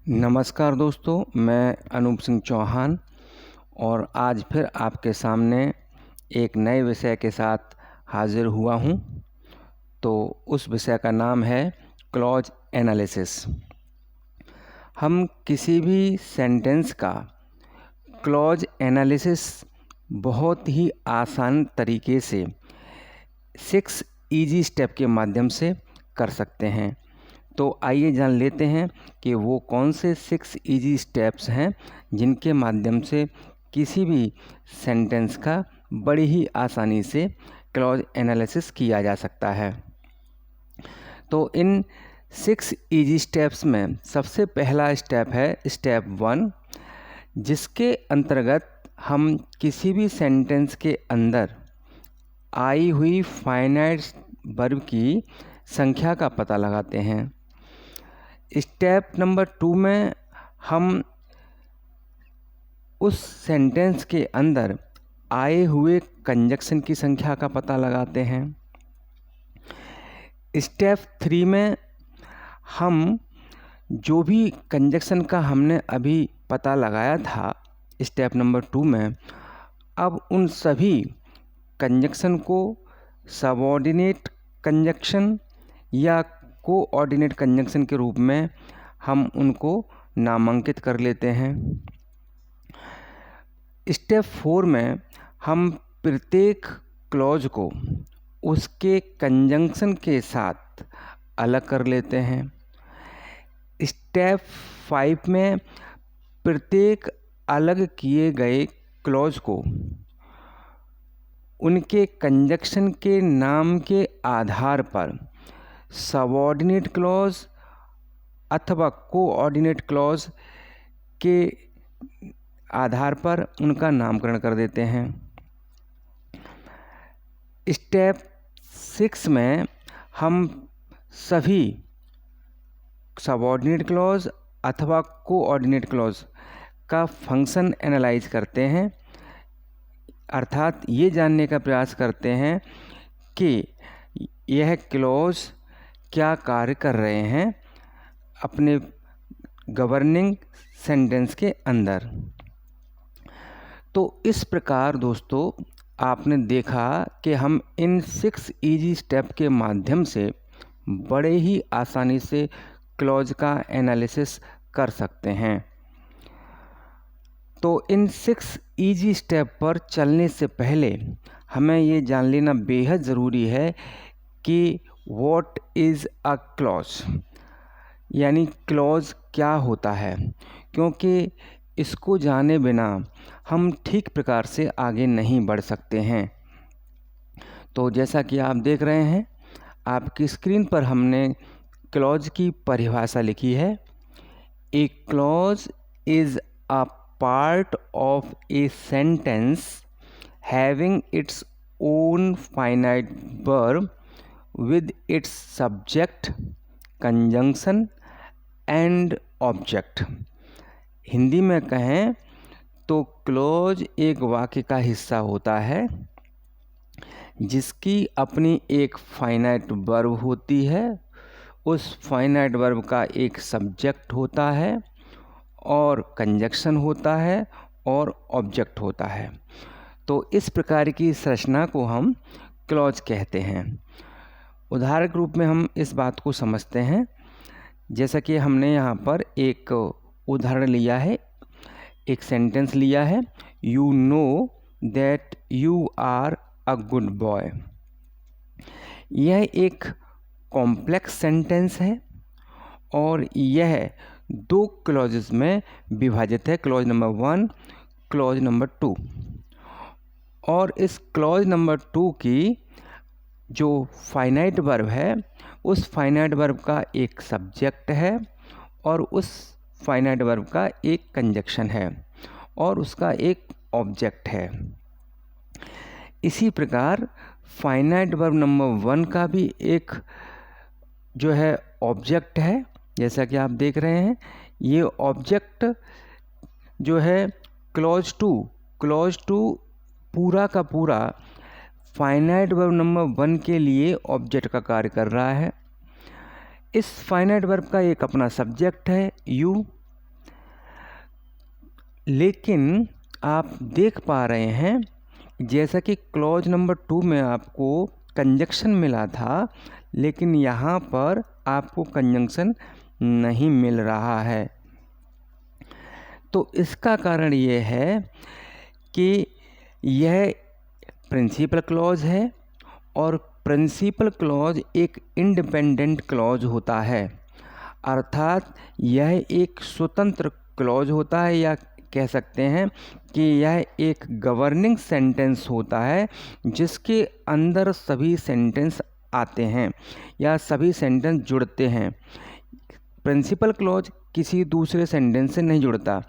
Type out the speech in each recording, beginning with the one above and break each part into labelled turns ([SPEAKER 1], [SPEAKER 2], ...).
[SPEAKER 1] नमस्कार दोस्तों, मैं अनूप सिंह चौहान और आज फिर आपके सामने एक नए विषय के साथ हाजिर हुआ हूँ। तो उस विषय का नाम है क्लॉज एनालिसिस। हम किसी भी सेंटेंस का क्लॉज एनालिसिस बहुत ही आसान तरीके से 6 इजी स्टेप के माध्यम से कर सकते हैं। तो आइए जान लेते हैं कि वो कौन से 6 इजी स्टेप्स हैं जिनके माध्यम से किसी भी सेंटेंस का बड़ी ही आसानी से क्लॉज एनालिसिस किया जा सकता है। तो इन 6 इजी स्टेप्स में सबसे पहला स्टेप है स्टेप 1, जिसके अंतर्गत हम किसी भी सेंटेंस के अंदर आई हुई फाइनाइट वर्ब की संख्या का पता लगाते हैं। स्टेप नंबर 2 में हम उस सेंटेंस के अंदर आए हुए कंजक्शन की संख्या का पता लगाते हैं। स्टेप 3 में हम जो भी कंजक्शन का हमने अभी पता लगाया था स्टेप नंबर 2 में, अब उन सभी कंजक्शन को सबऑर्डिनेट कंजक्शन या कोऑर्डिनेट कंजक्शन के रूप में हम उनको नामांकित कर लेते हैं। स्टेप 4 में हम प्रत्येक क्लॉज को उसके कंजंक्शन के साथ अलग कर लेते हैं। स्टेप 5 में प्रत्येक अलग किए गए क्लॉज को उनके कंजक्शन के नाम के आधार पर सबऑर्डिनेट क्लॉज अथवा कोऑर्डिनेट क्लॉज के आधार पर उनका नामकरण कर देते हैं। स्टेप 6 में हम सभी सबऑर्डिनेट क्लॉज अथवा कोऑर्डिनेट क्लॉज का फंक्शन एनालाइज करते हैं, अर्थात ये जानने का प्रयास करते हैं कि यह क्लॉज क्या कार्य कर रहे हैं अपने गवर्निंग सेंटेंस के अंदर। तो इस प्रकार दोस्तों आपने देखा कि हम इन 6 इजी स्टेप के माध्यम से बड़े ही आसानी से क्लॉज का एनालिसिस कर सकते हैं। तो इन 6 इजी स्टेप पर चलने से पहले हमें ये जान लेना बेहद ज़रूरी है कि व्हाट इज़ अ क्लॉज, यानी क्लॉज क्या होता है, क्योंकि इसको जाने बिना हम ठीक प्रकार से आगे नहीं बढ़ सकते हैं। तो जैसा कि आप देख रहे हैं आपकी स्क्रीन पर हमने क्लॉज की परिभाषा लिखी है। ए clause is a part of a sentence having its own finite verb with its subject, conjunction and object। Hindi में कहें तो क्लॉज एक वाक्य का हिस्सा होता है जिसकी अपनी एक फाइनाइट वर्ब होती है, उस फाइनाइट वर्ब का एक सब्जेक्ट होता है और कंजक्शन होता है और ऑब्जेक्ट होता है। तो इस प्रकार की संरचना को हम क्लॉज कहते हैं। उदाहरण के रूप में हम इस बात को समझते हैं, जैसा कि हमने यहाँ पर एक उदाहरण लिया है, एक सेंटेंस लिया है, you know that you are a good boy. यह एक कॉम्प्लेक्स सेंटेंस है और यह 2 क्लॉजेस में विभाजित है, क्लॉज नंबर 1, क्लॉज नंबर 2। और इस क्लॉज नंबर 2 की जो फाइनाइट वर्ब है उस फाइनाइट वर्ब का एक सब्जेक्ट है और उस फाइनाइट वर्ब का एक कंजक्शन है और उसका एक ऑब्जेक्ट है। इसी प्रकार फाइनाइट वर्ब नंबर 1 का भी एक जो है ऑब्जेक्ट है, जैसा कि आप देख रहे हैं। ये ऑब्जेक्ट जो है क्लॉज 2 पूरा का पूरा फाइनाइट वर्ब नंबर 1 के लिए ऑब्जेक्ट का कार्य कर रहा है। इस फाइनाइट वर्ब का एक अपना सब्जेक्ट है यू लेकिन आप देख पा रहे हैं जैसा कि क्लॉज नंबर 2 में आपको कंजंक्शन मिला था, लेकिन यहाँ पर आपको कंजंक्शन नहीं मिल रहा है। तो इसका कारण ये है कि यह प्रिंसिपल क्लॉज है और प्रिंसिपल क्लॉज एक इंडिपेंडेंट क्लॉज होता है, अर्थात यह एक स्वतंत्र क्लॉज होता है, या कह सकते हैं कि यह एक गवर्निंग सेंटेंस होता है जिसके अंदर सभी सेंटेंस आते हैं या सभी सेंटेंस जुड़ते हैं। प्रिंसिपल क्लॉज किसी दूसरे सेंटेंस से नहीं जुड़ता।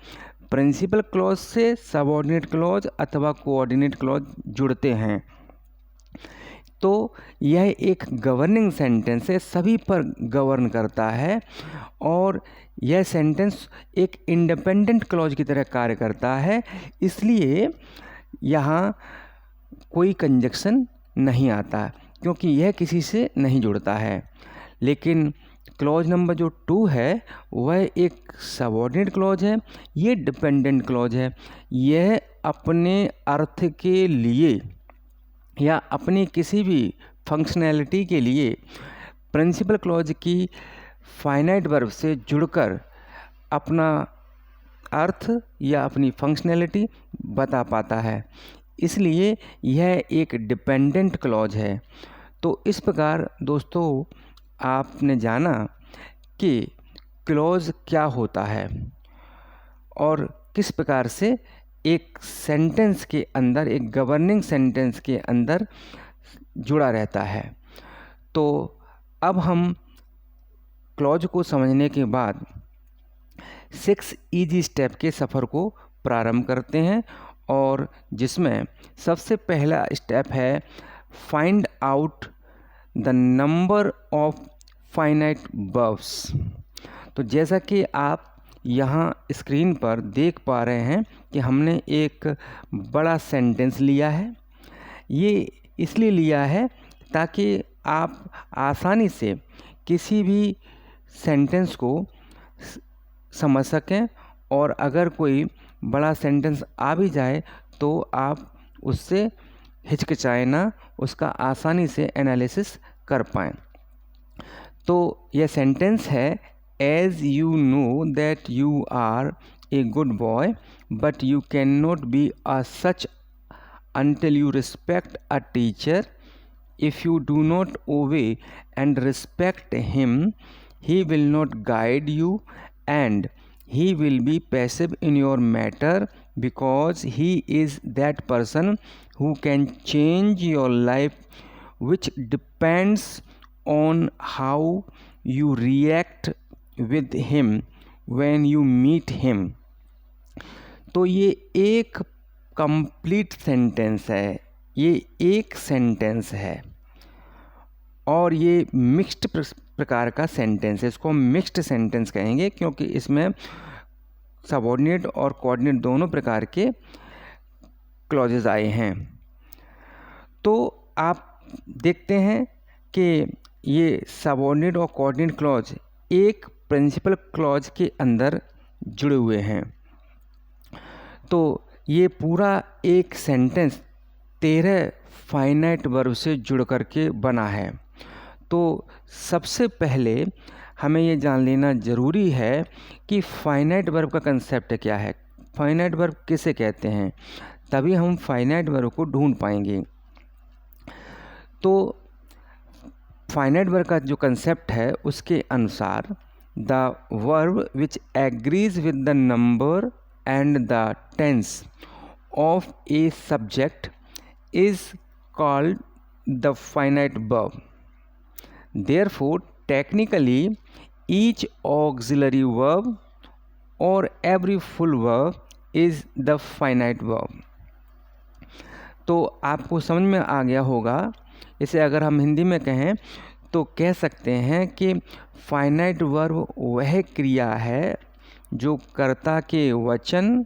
[SPEAKER 1] प्रिंसिपल क्लॉज से सबऑर्डिनेट क्लॉज अथवा कोऑर्डिनेट क्लॉज जुड़ते हैं। तो यह एक गवर्निंग सेंटेंस है, सभी पर गवर्न करता है और यह सेंटेंस एक इंडिपेंडेंट क्लॉज की तरह कार्य करता है, इसलिए यहाँ कोई कंजंक्शन नहीं आता क्योंकि यह किसी से नहीं जुड़ता है। लेकिन क्लॉज नंबर जो 2 है वह एक सबऑर्डिनेट क्लॉज है, ये डिपेंडेंट क्लॉज है। यह अपने अर्थ के लिए या अपनी किसी भी फंक्शनैलिटी के लिए प्रिंसिपल क्लॉज की फाइनाइट वर्ब से जुड़कर अपना अर्थ या अपनी फंक्शनैलिटी बता पाता है, इसलिए यह एक डिपेंडेंट क्लॉज है। तो इस प्रकार दोस्तों आपने जाना कि क्लॉज क्या होता है और किस प्रकार से एक सेंटेंस के अंदर, एक गवर्निंग सेंटेंस के अंदर जुड़ा रहता है। तो अब हम क्लॉज को समझने के बाद 6 इजी स्टेप के सफ़र को प्रारंभ करते हैं और जिसमें सबसे पहला स्टेप है find out the number of finite verbs. तो जैसा कि आप यहाँ स्क्रीन पर देख पा रहे हैं कि हमने एक बड़ा सेंटेंस लिया है। ये इसलिए लिया है ताकि आप आसानी से किसी भी सेंटेंस को समझ सकें और अगर कोई बड़ा सेंटेंस आ भी जाए तो आप उससे हिचकिचाएं ना, उसका आसानी से एनालिसिस कर पाएँ। तो यह सेंटेंस है, as you know that you are a good boy but you can not be a such until you respect a teacher. If you do not obey and respect him, he will not guide you and he will be passive in your matter because he is that person who can change your life, which depends on how you react with him when you meet him. तो ये एक complete sentence है, ये एक sentence है और ये mixed प्रकार का सेंटेंस है। इसको हम मिक्स्ड सेंटेंस कहेंगे क्योंकि इसमें सबऑर्डिनेट और कोऑर्डिनेट दोनों प्रकार के क्लॉजेज आए हैं। तो आप देखते हैं कि ये सबऑर्डिनेट और कोऑर्डिनेट क्लॉज एक प्रिंसिपल क्लॉज के अंदर जुड़े हुए हैं। तो ये पूरा एक सेंटेंस 13 फाइनाइट वर्ब से जुड़ करके बना है। तो सबसे पहले हमें ये जान लेना ज़रूरी है कि फाइनाइट वर्ब का कंसेप्ट क्या है, फाइनाइट वर्ब किसे कहते हैं, तभी हम फाइनाइट वर्ब को ढूंढ पाएंगे। तो फाइनाइट वर्ब का जो कंसेप्ट है उसके अनुसार the verb which agrees with the number and the tense of a subject is called the finite verb. Therefore, technically, each auxiliary verb or every full verb is the finite verb. तो आपको समझ में आ गया होगा। इसे अगर हम हिंदी में कहें तो कह सकते हैं कि फाइनाइट वर्ब वह क्रिया है जो कर्ता के वचन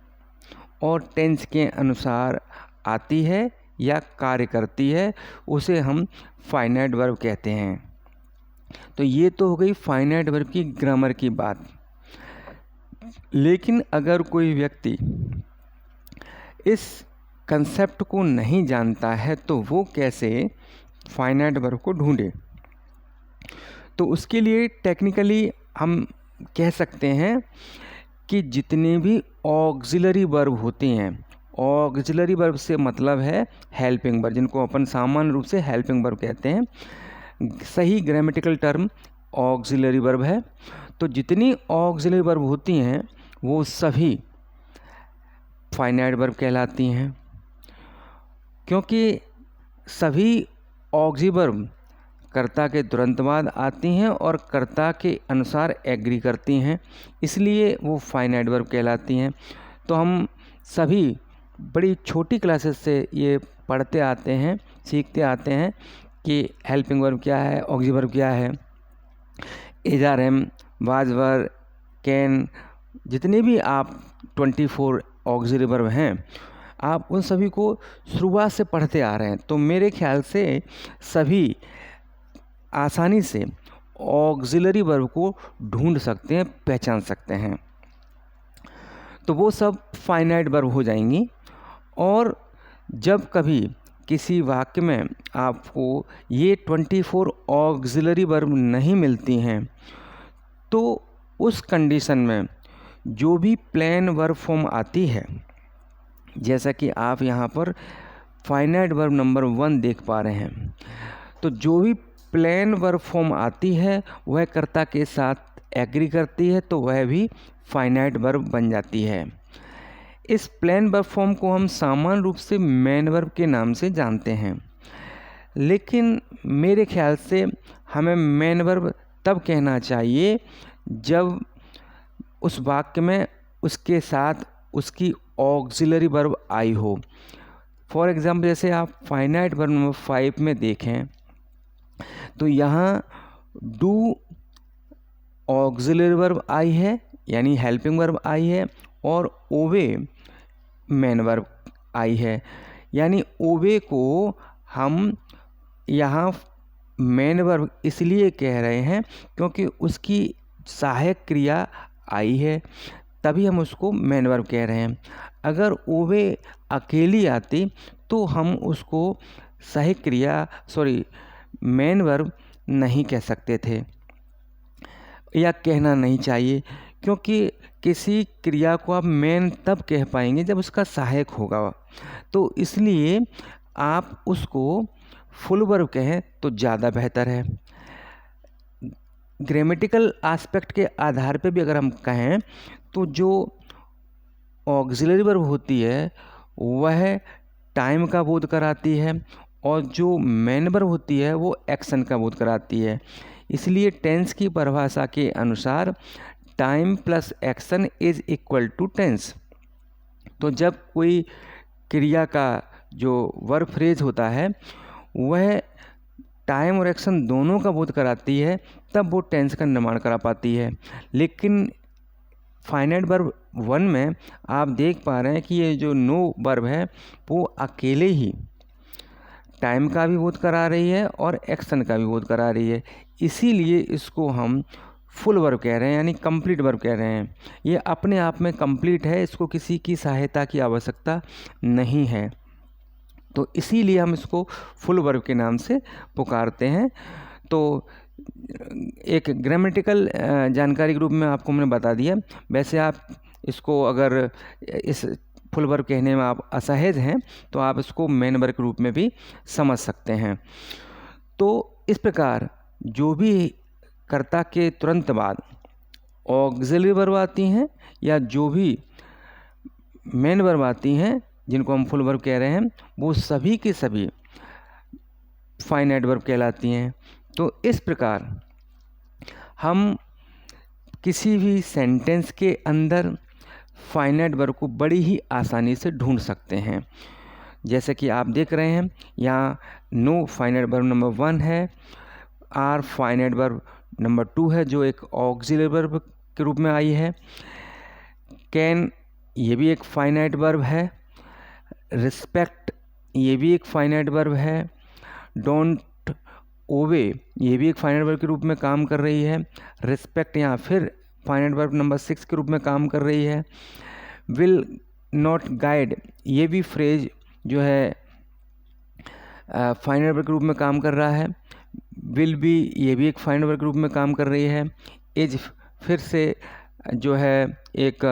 [SPEAKER 1] और टेंस के अनुसार आती है या कार्य करती है, उसे हम फाइनाइट वर्ब कहते हैं। तो ये तो हो गई फाइनाइट वर्ब की ग्रामर की बात। लेकिन अगर कोई व्यक्ति इस कंसेप्ट को नहीं जानता है तो वो कैसे फाइनाइट वर्ब को ढूंढे। तो उसके लिए टेक्निकली हम कह सकते हैं कि जितने भी ऑक्सिलरी वर्ब होते हैं, ऑक्सिलरी वर्ब से मतलब है हेल्पिंग वर्ब, जिनको अपन सामान्य रूप से हेल्पिंग वर्ब कहते हैं। सही ग्रामेटिकल टर्म ऑक्सिलरी वर्ब है। तो जितनी ऑक्सिलरी वर्ब होती हैं वो सभी फाइनाइट वर्ब कहलाती हैं, क्योंकि सभी ऑक्सी वर्ब कर्ता के तुरंत बाद आती हैं और कर्ता के अनुसार एग्री करती हैं, इसलिए वो फाइनाइट वर्ब कहलाती हैं। तो हम सभी बड़ी छोटी क्लासेस से ये पढ़ते आते हैं, सीखते आते हैं कि हेल्पिंग वर्ब क्या है, ऑक्सी वर्ब क्या है। एजारएम, वाजवर, कैन, जितने भी आप 24 ऑक्सिलरी वर्ब हैं, आप उन सभी को शुरुआत से पढ़ते आ रहे हैं। तो मेरे ख्याल से सभी आसानी से ऑक्सिलरी वर्ब को ढूंढ सकते हैं, पहचान सकते हैं। तो वो सब फाइनाइट वर्ब हो जाएंगी। और जब कभी किसी वाक्य में आपको ये 24 ऑक्सिलरी वर्ब नहीं मिलती हैं, तो उस कंडीशन में जो भी प्लेन वर्ब फॉर्म आती है, जैसा कि आप यहाँ पर फाइनाइट वर्ब नंबर 1 देख पा रहे हैं, तो जो भी प्लेन वर्ब फॉर्म आती है वह कर्ता के साथ एग्री करती है, तो वह भी फाइनाइट वर्ब बन जाती है। इस प्लेन वर्ब फॉर्म को हम सामान्य रूप से मेन वर्ब के नाम से जानते हैं, लेकिन मेरे ख्याल से हमें मेन वर्ब तब कहना चाहिए जब उस वाक्य में उसके साथ उसकी ऑक्सिलरी वर्ब आई हो। फॉर एग्जाम्पल, जैसे आप फाइनाइट वर्ब नंबर 5 में देखें तो यहाँ डू ऑक्सिलरी वर्ब आई है, यानी हेल्पिंग वर्ब आई है, और ओवे मेन वर्ब आई है। यानी ओवे को हम यहाँ मेन वर्ब इसलिए कह रहे हैं क्योंकि उसकी सहायक क्रिया आई है, तभी हम उसको मेन वर्ब कह रहे हैं। अगर ओवे अकेली आती तो हम उसको सहायक क्रिया मेन वर्ब नहीं कह सकते थे, या कहना नहीं चाहिए, क्योंकि किसी क्रिया को आप मेन तब कह पाएंगे जब उसका सहायक होगा। तो इसलिए आप उसको फुल वर्ब कहें तो ज़्यादा बेहतर है। ग्रामेटिकल एस्पेक्ट के आधार पे भी अगर हम कहें तो जो ऑक्सिलरी वर्ब होती है वह टाइम का बोध कराती है, और जो मेन वर्ब होती है वो एक्शन का बोध कराती है। इसलिए टेंस की परिभाषा के अनुसार time plus action is equal to tense. तो जब कोई क्रिया का जो वर्ब फ्रेज होता है वह टाइम और एक्शन दोनों का बोध कराती है, तब वो टेंस का निर्माण करा पाती है। लेकिन फाइनाइट वर्ब 1 में आप देख पा रहे हैं कि ये जो नो वर्ब है वो अकेले ही टाइम का भी बोध करा रही है और एक्शन का भी बोध करा रही है, इसीलिए इसको हम फुल वर्ब कह रहे हैं, यानी कंप्लीट वर्ब कह रहे हैं। ये अपने आप में कंप्लीट है, इसको किसी की सहायता की आवश्यकता नहीं है, तो इसीलिए हम इसको फुल वर्ब के नाम से पुकारते हैं। तो एक ग्रामेटिकल जानकारी के रूप में आपको मैंने बता दिया। वैसे आप इसको अगर इस फुल वर्ब कहने में आप असहज हैं तो आप इसको मेन वर्ब के रूप में भी समझ सकते हैं। तो इस प्रकार जो भी कर्ता के तुरंत बाद ऑक्सिलरी वर्ब आती हैं या जो भी मेन वर्ब आती हैं जिनको हम फुल वर्ब कह रहे हैं, वो सभी के सभी फाइनाइट वर्ब कहलाती हैं। तो इस प्रकार हम किसी भी सेंटेंस के अंदर फाइनाइट वर्ब को बड़ी ही आसानी से ढूंढ सकते हैं। जैसे कि आप देख रहे हैं यहाँ नो फाइनाइट वर्ब नंबर 1 है, आर फाइनाइट वर्ब नंबर 2 है जो एक ऑक्सिलरी वर्ब के रूप में आई है, कैन ये भी एक फाइनाइट वर्ब है, रिस्पेक्ट ये भी एक फाइनाइट वर्ब है, डोंट ओवे ये भी एक फाइनाइट वर्ब के रूप में काम कर रही है, रिस्पेक्ट यहाँ फिर फाइनाइट वर्ब नंबर 6 के रूप में काम कर रही है, विल नॉट गाइड, ये भी फ्रेज जो है फाइनल वर्ब के रूप में काम कर रहा है। विल बी, ये भी एक फाइनल वर्ब के रूप में काम कर रही है। इज फिर से जो है एक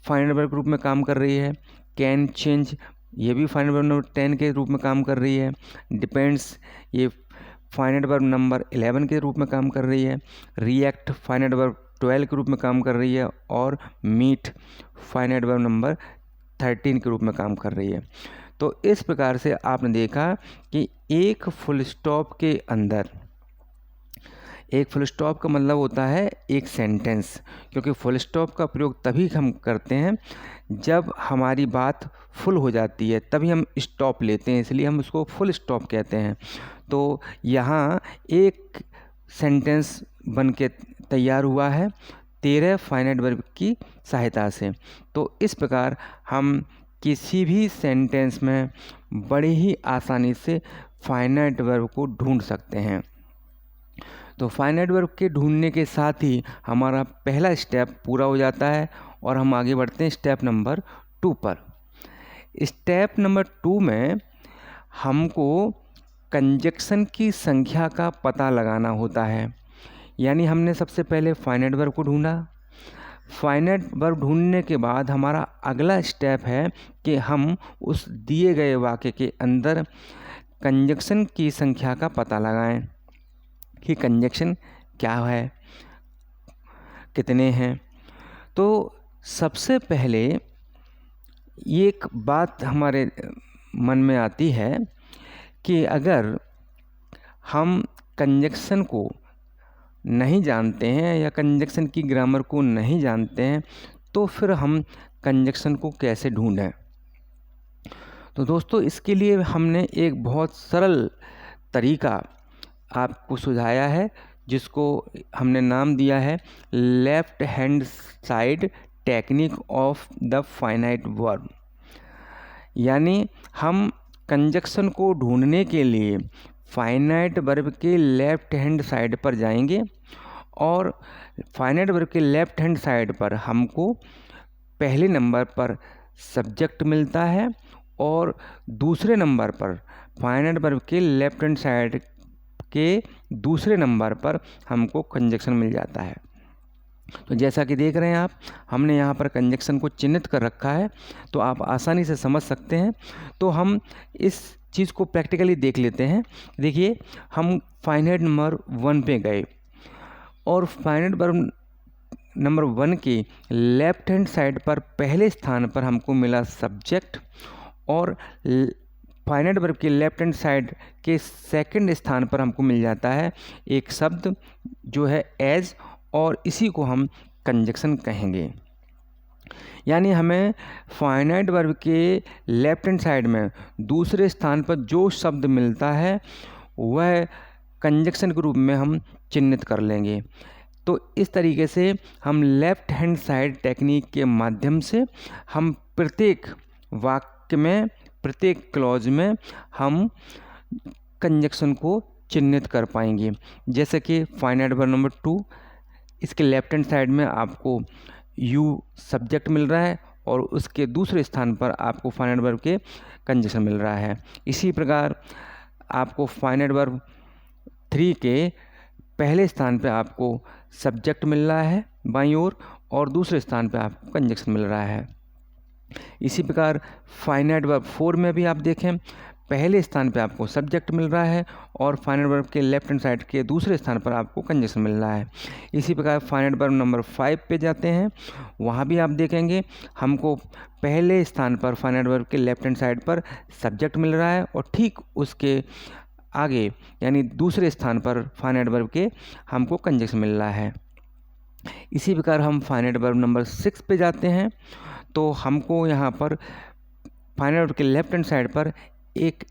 [SPEAKER 1] फाइनल वर्ब के रूप में काम कर रही है। कैन चेंज, ये भी फाइनल वर्ब नंबर 10 के रूप में काम कर रही है। डिपेंड्स, ये फाइनल वर्ब नंबर 11 के रूप में काम कर रही है। रिएक्ट फाइनल वर्ब 12 के रूप में काम कर रही है। और मीट फाइनल वर्ब नंबर 13 के रूप में काम कर रही है। तो इस प्रकार से आपने देखा कि एक फुल स्टॉप के अंदर, एक फुल स्टॉप का मतलब होता है एक सेंटेंस, क्योंकि फुल स्टॉप का प्रयोग तभी हम करते हैं जब हमारी बात फुल हो जाती है, तभी हम स्टॉप लेते हैं, इसलिए हम उसको फुल स्टॉप कहते हैं। तो यहाँ एक सेंटेंस बन के तैयार हुआ है 13 फाइनाइट वर्ब की सहायता से। तो इस प्रकार हम किसी भी सेंटेंस में बड़े ही आसानी से फाइनाइट वर्ब को ढूंढ सकते हैं। तो फाइनाइट वर्ब के ढूंढने के साथ ही हमारा पहला स्टेप पूरा हो जाता है और हम आगे बढ़ते हैं स्टेप नंबर 2 पर। स्टेप नंबर 2 में हमको कंजक्शन की संख्या का पता लगाना होता है। यानी हमने सबसे पहले फाइनाइट वर्ब को ढूंढा। फाइनाइट वर्ब ढूंढने के बाद हमारा अगला स्टेप है कि हम उस दिए गए वाक्य के अंदर कंजक्शन की संख्या का पता लगाएं कि कंजक्शन क्या है, कितने हैं। तो सबसे पहले एक बात हमारे मन में आती है कि अगर हम कंजक्शन को नहीं जानते हैं या कंजक्शन की ग्रामर को नहीं जानते हैं तो फिर हम कंजक्शन को कैसे ढूंढें। तो दोस्तों इसके लिए हमने एक बहुत सरल तरीका आपको सुझाया है जिसको हमने नाम दिया है left hand side technique of the finite verb. यानी हम कंजक्शन को ढूंढने के लिए फाइनाइट वर्ब के लेफ्ट हैंड साइड पर जाएंगे और फाइनाइट वर्ब के लेफ्ट हैंड साइड पर हमको पहले नंबर पर सब्जेक्ट मिलता है और दूसरे नंबर पर फाइनाइट वर्ब के लेफ्ट हैंड साइड के दूसरे नंबर पर हमको कंजक्शन मिल जाता है। तो जैसा कि देख रहे हैं आप, हमने यहाँ पर कंजक्शन को चिन्हित कर रखा है तो आप आसानी से समझ सकते हैं। तो हम इस चीज़ को प्रैक्टिकली देख लेते हैं। देखिए, हम फाइनाइट नंबर 1 पे गए और फाइनाइट वर्ब नंबर 1 के लेफ्ट हैंड साइड पर पहले स्थान पर हमको मिला सब्जेक्ट और फाइनाइट वर्ब के लेफ्ट हैंड साइड के सेकंड स्थान पर हमको मिल जाता है एक शब्द जो है एज, और इसी को हम कंजक्शन कहेंगे। यानी हमें फाइनाइट वर्ब के लेफ्ट हैंड साइड में दूसरे स्थान पर जो शब्द मिलता है वह कंजक्शन के रूप में हम चिन्हित कर लेंगे। तो इस तरीके से हम लेफ्ट हैंड साइड टेक्निक के माध्यम से हम प्रत्येक वाक्य में, प्रत्येक क्लॉज में हम कंजक्शन को चिन्हित कर पाएंगे। जैसे कि फाइनाइट वर्ब नंबर 2, इसके लेफ्ट हैंड साइड में आपको यू सब्जेक्ट मिल रहा है और उसके दूसरे स्थान पर आपको फाइनाइट वर्ब के कंजक्शन मिल रहा है। इसी प्रकार आपको फाइनाइट वर्ब 3 के पहले स्थान पर आपको सब्जेक्ट मिल रहा है बाईं ओर और दूसरे स्थान पर आपको कंजक्शन मिल रहा है। इसी प्रकार फाइनाइट वर्ब 4 में भी आप देखें, पहले स्थान पे आपको सब्जेक्ट मिल रहा है और फाइनाइट वर्ब के लेफ्ट हैंड साइड के दूसरे स्थान पर आपको कंजक्शन मिल रहा है। इसी प्रकार फाइनाइट वर्ब नंबर 5 पे जाते हैं, वहाँ भी आप देखेंगे हमको पहले स्थान पर फाइनाइट वर्ब के लेफ्ट हैंड साइड पर सब्जेक्ट मिल रहा है और ठीक उसके आगे यानी दूसरे स्थान पर फाइनाइट वर्ब के हमको कंजक्शन मिल रहा है। इसी प्रकार हम फाइनाइट वर्ब नंबर 6 पे जाते हैं तो हमको यहाँ पर फाइनाइट वर्ब के लेफ्ट हैंड साइड पर एक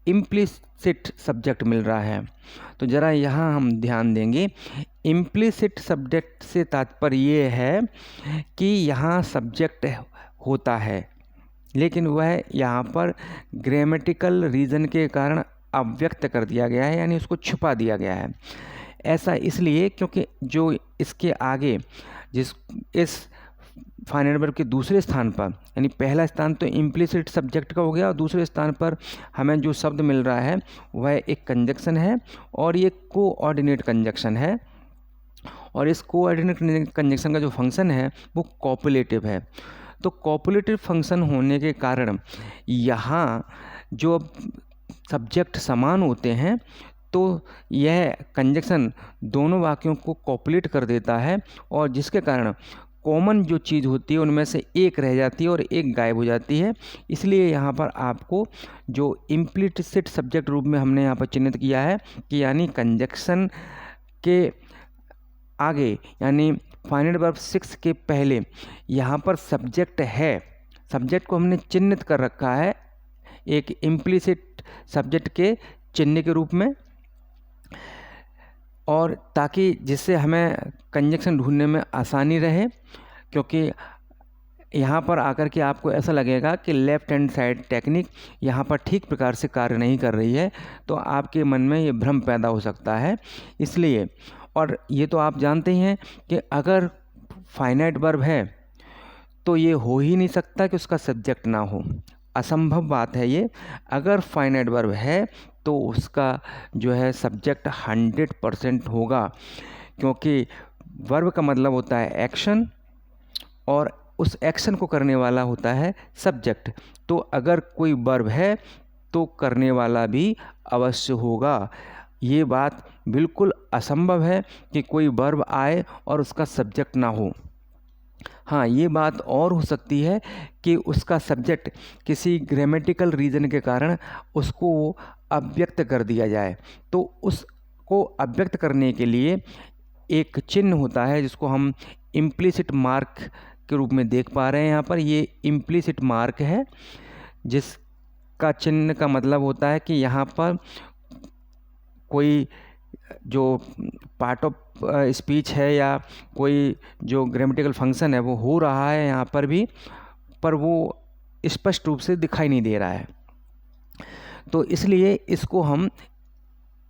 [SPEAKER 1] इम्प्लिसिट सब्जेक्ट मिल रहा है। तो ज़रा यहाँ हम ध्यान देंगे, इम्प्लिसिट सब्जेक्ट से तात्पर्य ये है कि यहाँ सब्जेक्ट होता है लेकिन वह यहाँ पर ग्रामेटिकल रीज़न के कारण अव्यक्त कर दिया गया है, यानी उसको छुपा दिया गया है। ऐसा इसलिए क्योंकि जो इसके आगे इस फाइनाइट वर्ब के दूसरे स्थान पर, यानी पहला स्थान तो इम्प्लिसिट सब्जेक्ट का हो गया और दूसरे स्थान पर हमें जो शब्द मिल रहा है वह एक कंजक्शन है और ये कोऑर्डिनेट कंजक्शन है। और इस कोऑर्डिनेट कंजक्शन का जो फंक्शन है वो कॉपुलेटिव है। तो कॉपुलेटिव फंक्शन होने के कारण यहाँ जो सब्जेक्ट समान होते हैं तो यह कंजक्शन दोनों वाक्यों को कॉपुलेट कर देता है और जिसके कारण कॉमन जो चीज़ होती है उनमें से एक रह जाती है और एक गायब हो जाती है। इसलिए यहाँ पर आपको जो इम्प्लिसिट सब्जेक्ट रूप में हमने यहाँ पर चिन्हित किया है कि यानी कंजक्शन के आगे यानी फाइनाइट वर्ब 6 के पहले यहाँ पर सब्जेक्ट है, सब्जेक्ट को हमने चिन्हित कर रखा है एक इम्प्लिसिट सब्जेक्ट के चिन्ह के रूप में, और ताकि जिससे हमें कंजक्शन ढूंढने में आसानी रहे। क्योंकि यहाँ पर आकर के आपको ऐसा लगेगा कि लेफ़्ट हैंड साइड टेक्निक यहाँ पर ठीक प्रकार से कार्य नहीं कर रही है, तो आपके मन में ये भ्रम पैदा हो सकता है। इसलिए, और ये तो आप जानते ही हैं कि अगर फाइनाइट वर्ब है तो ये हो ही नहीं सकता कि उसका सब्जेक्ट ना हो, असंभव बात है ये। अगर फाइनाइट वर्ब है तो उसका जो है सब्जेक्ट 100% होगा, क्योंकि वर्ब का मतलब होता है एक्शन और उस एक्शन को करने वाला होता है सब्जेक्ट। तो अगर कोई वर्ब है तो करने वाला भी अवश्य होगा। ये बात बिल्कुल असंभव है कि कोई वर्ब आए और उसका सब्जेक्ट ना हो। हाँ, ये बात और हो सकती है कि उसका सब्जेक्ट किसी ग्रामेटिकल रीज़न के कारण उसको अव्यक्त कर दिया जाए। तो उसको अव्यक्त करने के लिए एक चिन्ह होता है जिसको हम इम्प्लिसिट मार्क के रूप में देख पा रहे हैं। यहाँ पर ये इम्प्लिसिट मार्क है जिसका चिन्ह का मतलब होता है कि यहाँ पर कोई जो पार्ट ऑफ स्पीच है या कोई जो ग्रामेटिकल फंक्शन है वो हो रहा है यहाँ पर भी, पर वो स्पष्ट रूप से दिखाई नहीं दे रहा है। तो इसलिए इसको हम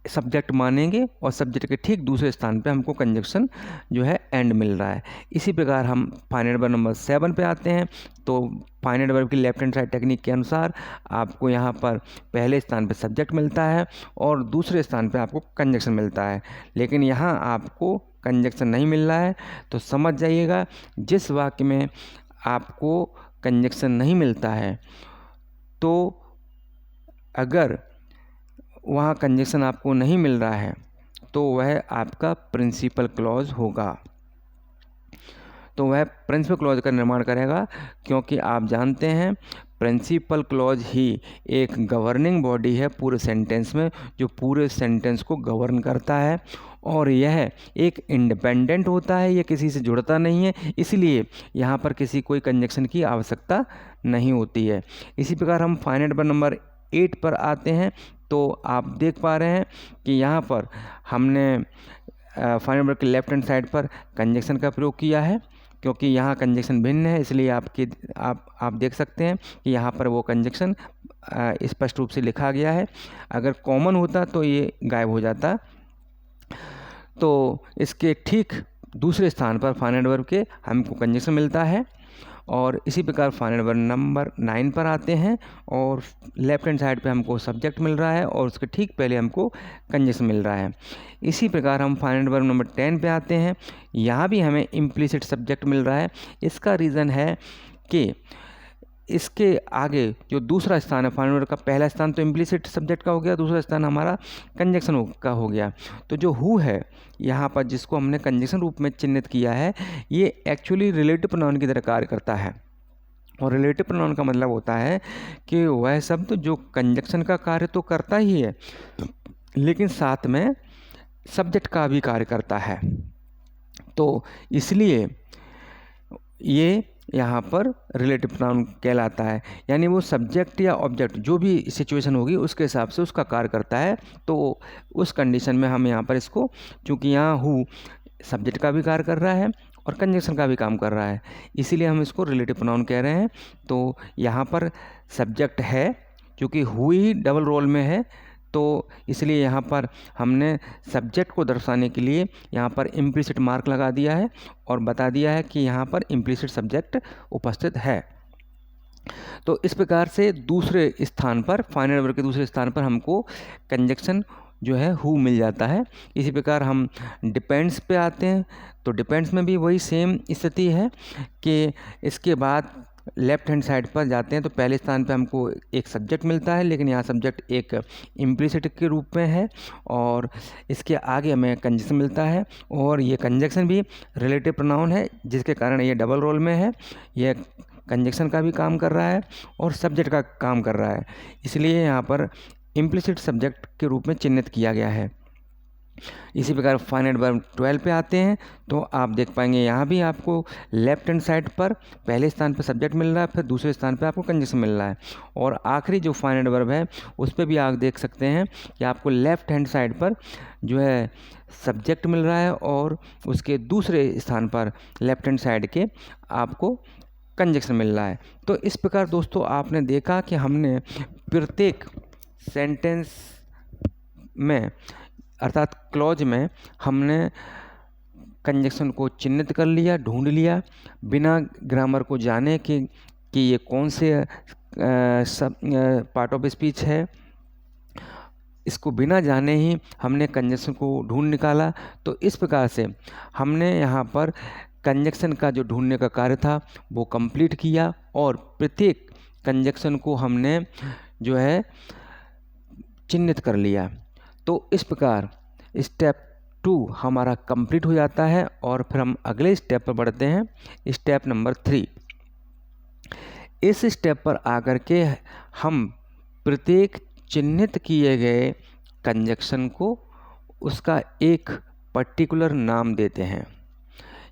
[SPEAKER 1] सब्जेक्ट मानेंगे और सब्जेक्ट के ठीक दूसरे स्थान पे हमको कंजक्शन जो है एंड मिल रहा है। इसी प्रकार हम फाइनाइट वर्ब नंबर 7 पे आते हैं। तो फाइनाइट वर्ब की लेफ्ट हैंड साइड टेक्निक के अनुसार आपको यहाँ पर पहले स्थान पे सब्जेक्ट मिलता है और दूसरे स्थान पे आपको कंजक्शन मिलता है, लेकिन यहाँ आपको कंजक्शन नहीं मिल रहा है। तो समझ जाइएगा, जिस वाक्य में आपको कंजक्शन नहीं मिलता है तो अगर वहाँ कंजक्शन आपको नहीं मिल रहा है तो वह आपका प्रिंसिपल क्लॉज होगा। तो वह प्रिंसिपल क्लॉज का निर्माण करेगा, क्योंकि आप जानते हैं प्रिंसिपल क्लॉज ही एक गवर्निंग बॉडी है पूरे सेंटेंस में, जो पूरे सेंटेंस को गवर्न करता है और यह एक इंडिपेंडेंट होता है, यह किसी से जुड़ता नहीं है, इसलिए यहाँ पर किसी कोई कंजक्शन की आवश्यकता नहीं होती है। इसी प्रकार हम फाइनाइट वर्ब नंबर 8 पर आते हैं। तो आप देख पा रहे हैं कि यहाँ पर हमने फाइनाइट वर्ब के लेफ्ट हैंड साइड पर कंजक्शन का प्रयोग किया है, क्योंकि यहाँ कंजक्शन भिन्न है, इसलिए आप देख सकते हैं कि यहाँ पर वो कंजक्शन स्पष्ट रूप से लिखा गया है। अगर कॉमन होता तो ये गायब हो जाता। तो इसके ठीक दूसरे स्थान पर फाइनाइट वर्ब के हमको कंजक्शन मिलता है। और इसी प्रकार फाइनाइट वर्ब नंबर 9 पर आते हैं और लेफ्ट हैंड साइड पे हमको सब्जेक्ट मिल रहा है और उसके ठीक पहले हमको कंजक्शन मिल रहा है। इसी प्रकार हम फाइनाइट वर्ब नंबर 10 पे आते हैं। यहाँ भी हमें इम्प्लिसिट सब्जेक्ट मिल रहा है। इसका रीज़न है कि इसके आगे जो दूसरा स्थान है, फाइनाइट वर्ब का पहला स्थान तो इम्प्लिसिट सब्जेक्ट का हो गया, दूसरा स्थान हमारा कंजक्शन का हो गया। तो जो हु है यहाँ पर जिसको हमने कंजक्शन रूप में चिन्हित किया है, ये एक्चुअली रिलेटिव प्रोनाउन की तरह कार्य करता है। और रिलेटिव प्रोनाउन का मतलब होता है कि वह शब्द जो कंजक्शन का कार्य तो करता ही है, लेकिन साथ में सब्जेक्ट का भी कार्य करता है। तो इसलिए ये यहाँ पर रिलेटिव प्रोनाउन कहलाता है, यानी वो सब्जेक्ट या ऑब्जेक्ट जो भी सिचुएशन होगी उसके हिसाब से उसका कार्य करता है। तो उस कंडीशन में हम यहाँ पर इसको, चूँकि यहाँ हु सब्जेक्ट का भी कार्य कर रहा है और कंजक्शन का भी काम कर रहा है, इसीलिए हम इसको रिलेटिव प्रोनाउन कह रहे हैं। तो यहाँ पर सब्जेक्ट है, क्योंकि हु ही डबल रोल में है, तो इसलिए यहाँ पर हमने सब्जेक्ट को दर्शाने के लिए यहाँ पर इम्प्लिसिट मार्क लगा दिया है और बता दिया है कि यहाँ पर इम्प्लिसिट सब्जेक्ट उपस्थित है। तो इस प्रकार से दूसरे स्थान पर, फाइनाइट वर्ब के दूसरे स्थान पर हमको कंजक्शन जो है हु मिल जाता है। इसी प्रकार हम डिपेंड्स पे आते हैं, तो डिपेंड्स में भी वही सेम स्थिति है कि इसके बाद लेफ्ट हैंड साइड पर जाते हैं तो पहले स्थान पे हमको एक सब्जेक्ट मिलता है, लेकिन यहाँ सब्जेक्ट एक इम्प्लिसिट के रूप में है और इसके आगे हमें कंजक्शन मिलता है और ये कंजक्शन भी रिलेटिव प्रोनाउन है, जिसके कारण ये डबल रोल में है। यह कंजक्शन का भी काम कर रहा है और सब्जेक्ट का काम कर रहा है, इसलिए यहाँ पर इम्प्लिसिट सब्जेक्ट के रूप में चिन्हित किया गया है। इसी प्रकार फाइनाइट वर्ब 12 पे आते हैं तो आप देख पाएंगे यहाँ भी आपको लेफ्ट हैंड साइड पर पहले स्थान पर सब्जेक्ट मिल रहा है, फिर दूसरे स्थान पर आपको कंजक्शन मिल रहा है और आखिरी जो फाइनाइट वर्ब है उस पर भी आप देख सकते हैं कि आपको लेफ्ट हैंड साइड पर जो है सब्जेक्ट मिल रहा है और उसके दूसरे स्थान पर लेफ्ट हैंड साइड के आपको कंजक्शन मिल रहा है। तो इस प्रकार दोस्तों आपने देखा कि हमने प्रत्येक सेंटेंस में अर्थात क्लॉज में हमने कंजक्शन को चिन्हित कर लिया, ढूंढ लिया, बिना ग्रामर को जाने कि ये कौन से पार्ट ऑफ स्पीच है। इसको बिना जाने ही हमने कंजक्शन को ढूंढ निकाला। तो इस प्रकार से हमने यहाँ पर कंजक्शन का जो ढूंढने का कार्य था वो कंप्लीट किया और प्रत्येक कंजक्शन को हमने जो है चिन्हित कर लिया। तो इस प्रकार स्टेप 2 हमारा कंप्लीट हो जाता है और फिर हम अगले स्टेप पर बढ़ते हैं, स्टेप नंबर 3। इस स्टेप पर आकर के हम प्रत्येक चिन्हित किए गए कंजक्शन को उसका एक पर्टिकुलर नाम देते हैं,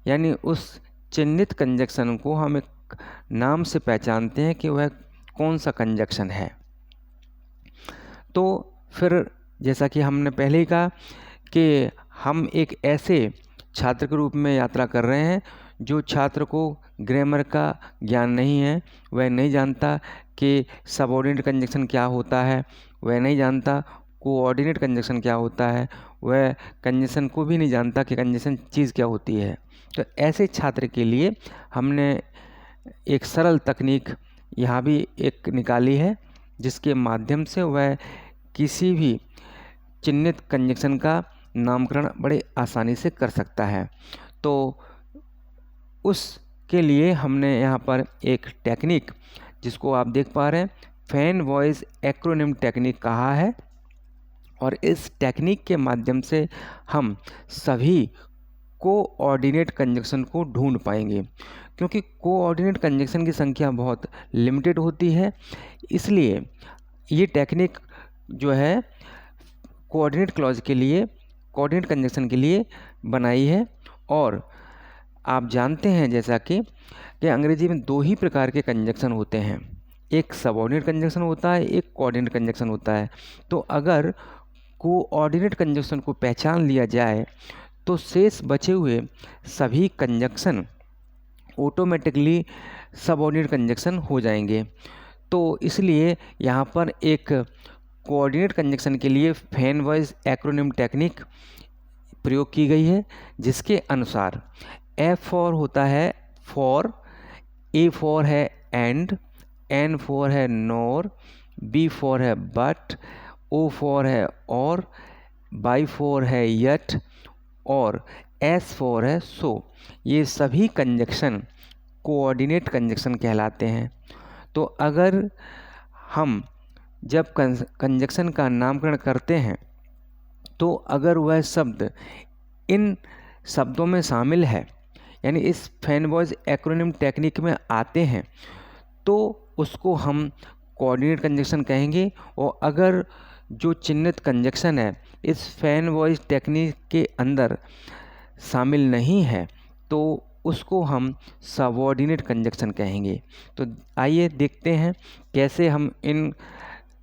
[SPEAKER 1] यानी उस चिन्हित कंजक्शन को हम एक नाम से पहचानते हैं कि वह कौन सा कंजक्शन है। तो फिर जैसा कि हमने पहले ही कहा कि हम एक ऐसे छात्र के रूप में यात्रा कर रहे हैं जो छात्र को ग्रामर का ज्ञान नहीं है, वह नहीं जानता कि सबऑर्डिनेट कंजक्शन क्या होता है, वह नहीं जानता कोऑर्डिनेट कंजक्शन क्या होता है, वह कंजक्शन को भी नहीं जानता कि कंजक्शन चीज़ क्या होती है। तो ऐसे छात्र के लिए हमने एक सरल तकनीक यहाँ भी एक निकाली है, जिसके माध्यम से वह किसी भी चिन्हित कंजक्शन का नामकरण बड़े आसानी से कर सकता है। तो उसके लिए हमने यहाँ पर एक टेक्निक, जिसको आप देख पा रहे हैं, फैन वॉइस एक्रोनिम टेक्निक कहा है और इस टेक्निक के माध्यम से हम सभी कोऑर्डिनेट कंजक्शन को ढूंढ पाएंगे। क्योंकि कोऑर्डिनेट कंजक्शन की संख्या बहुत लिमिटेड होती है, इसलिए ये टेक्निक जो है कोऑर्डिनेट क्लॉज के लिए, कोऑर्डिनेट कंजक्शन के लिए बनाई है। और आप जानते हैं जैसा कि अंग्रेजी में 2 ही प्रकार के कंजक्शन होते हैं, एक सबऑर्डिनेट कंजक्शन होता है, एक कोऑर्डिनेट कंजक्शन होता है। तो अगर कोऑर्डिनेट कंजक्शन को पहचान लिया जाए तो शेष बचे हुए सभी कंजक्शन ऑटोमेटिकली सबऑर्डिनेट कंजक्शन हो जाएंगे। तो इसलिए यहाँ पर एक कोऑर्डिनेट कंजक्शन के लिए फैन वॉइस एक्रोनिम टेक्निक प्रयोग की गई है, जिसके अनुसार F4 होता है फॉर, A4 है एंड, N4 है नोर, B4 है बट, O4 है और, Y4 है यट और S4 है सो। ये सभी कंजक्शन कोऑर्डिनेट कंजक्शन कहलाते हैं। तो अगर हम जब कंजक्शन का नामकरण करते हैं तो अगर वह शब्द इन शब्दों में शामिल है, यानी इस फैन वॉइस एक्रोनिम टेक्निक में आते हैं, तो उसको हम कोऑर्डिनेट कंजक्शन कहेंगे। और अगर जो चिन्हित कंजक्शन है इस फैन वॉइस टेक्निक के अंदर शामिल नहीं है तो उसको हम सबऑर्डिनेट कंजक्शन कहेंगे। तो आइए देखते हैं कैसे हम इन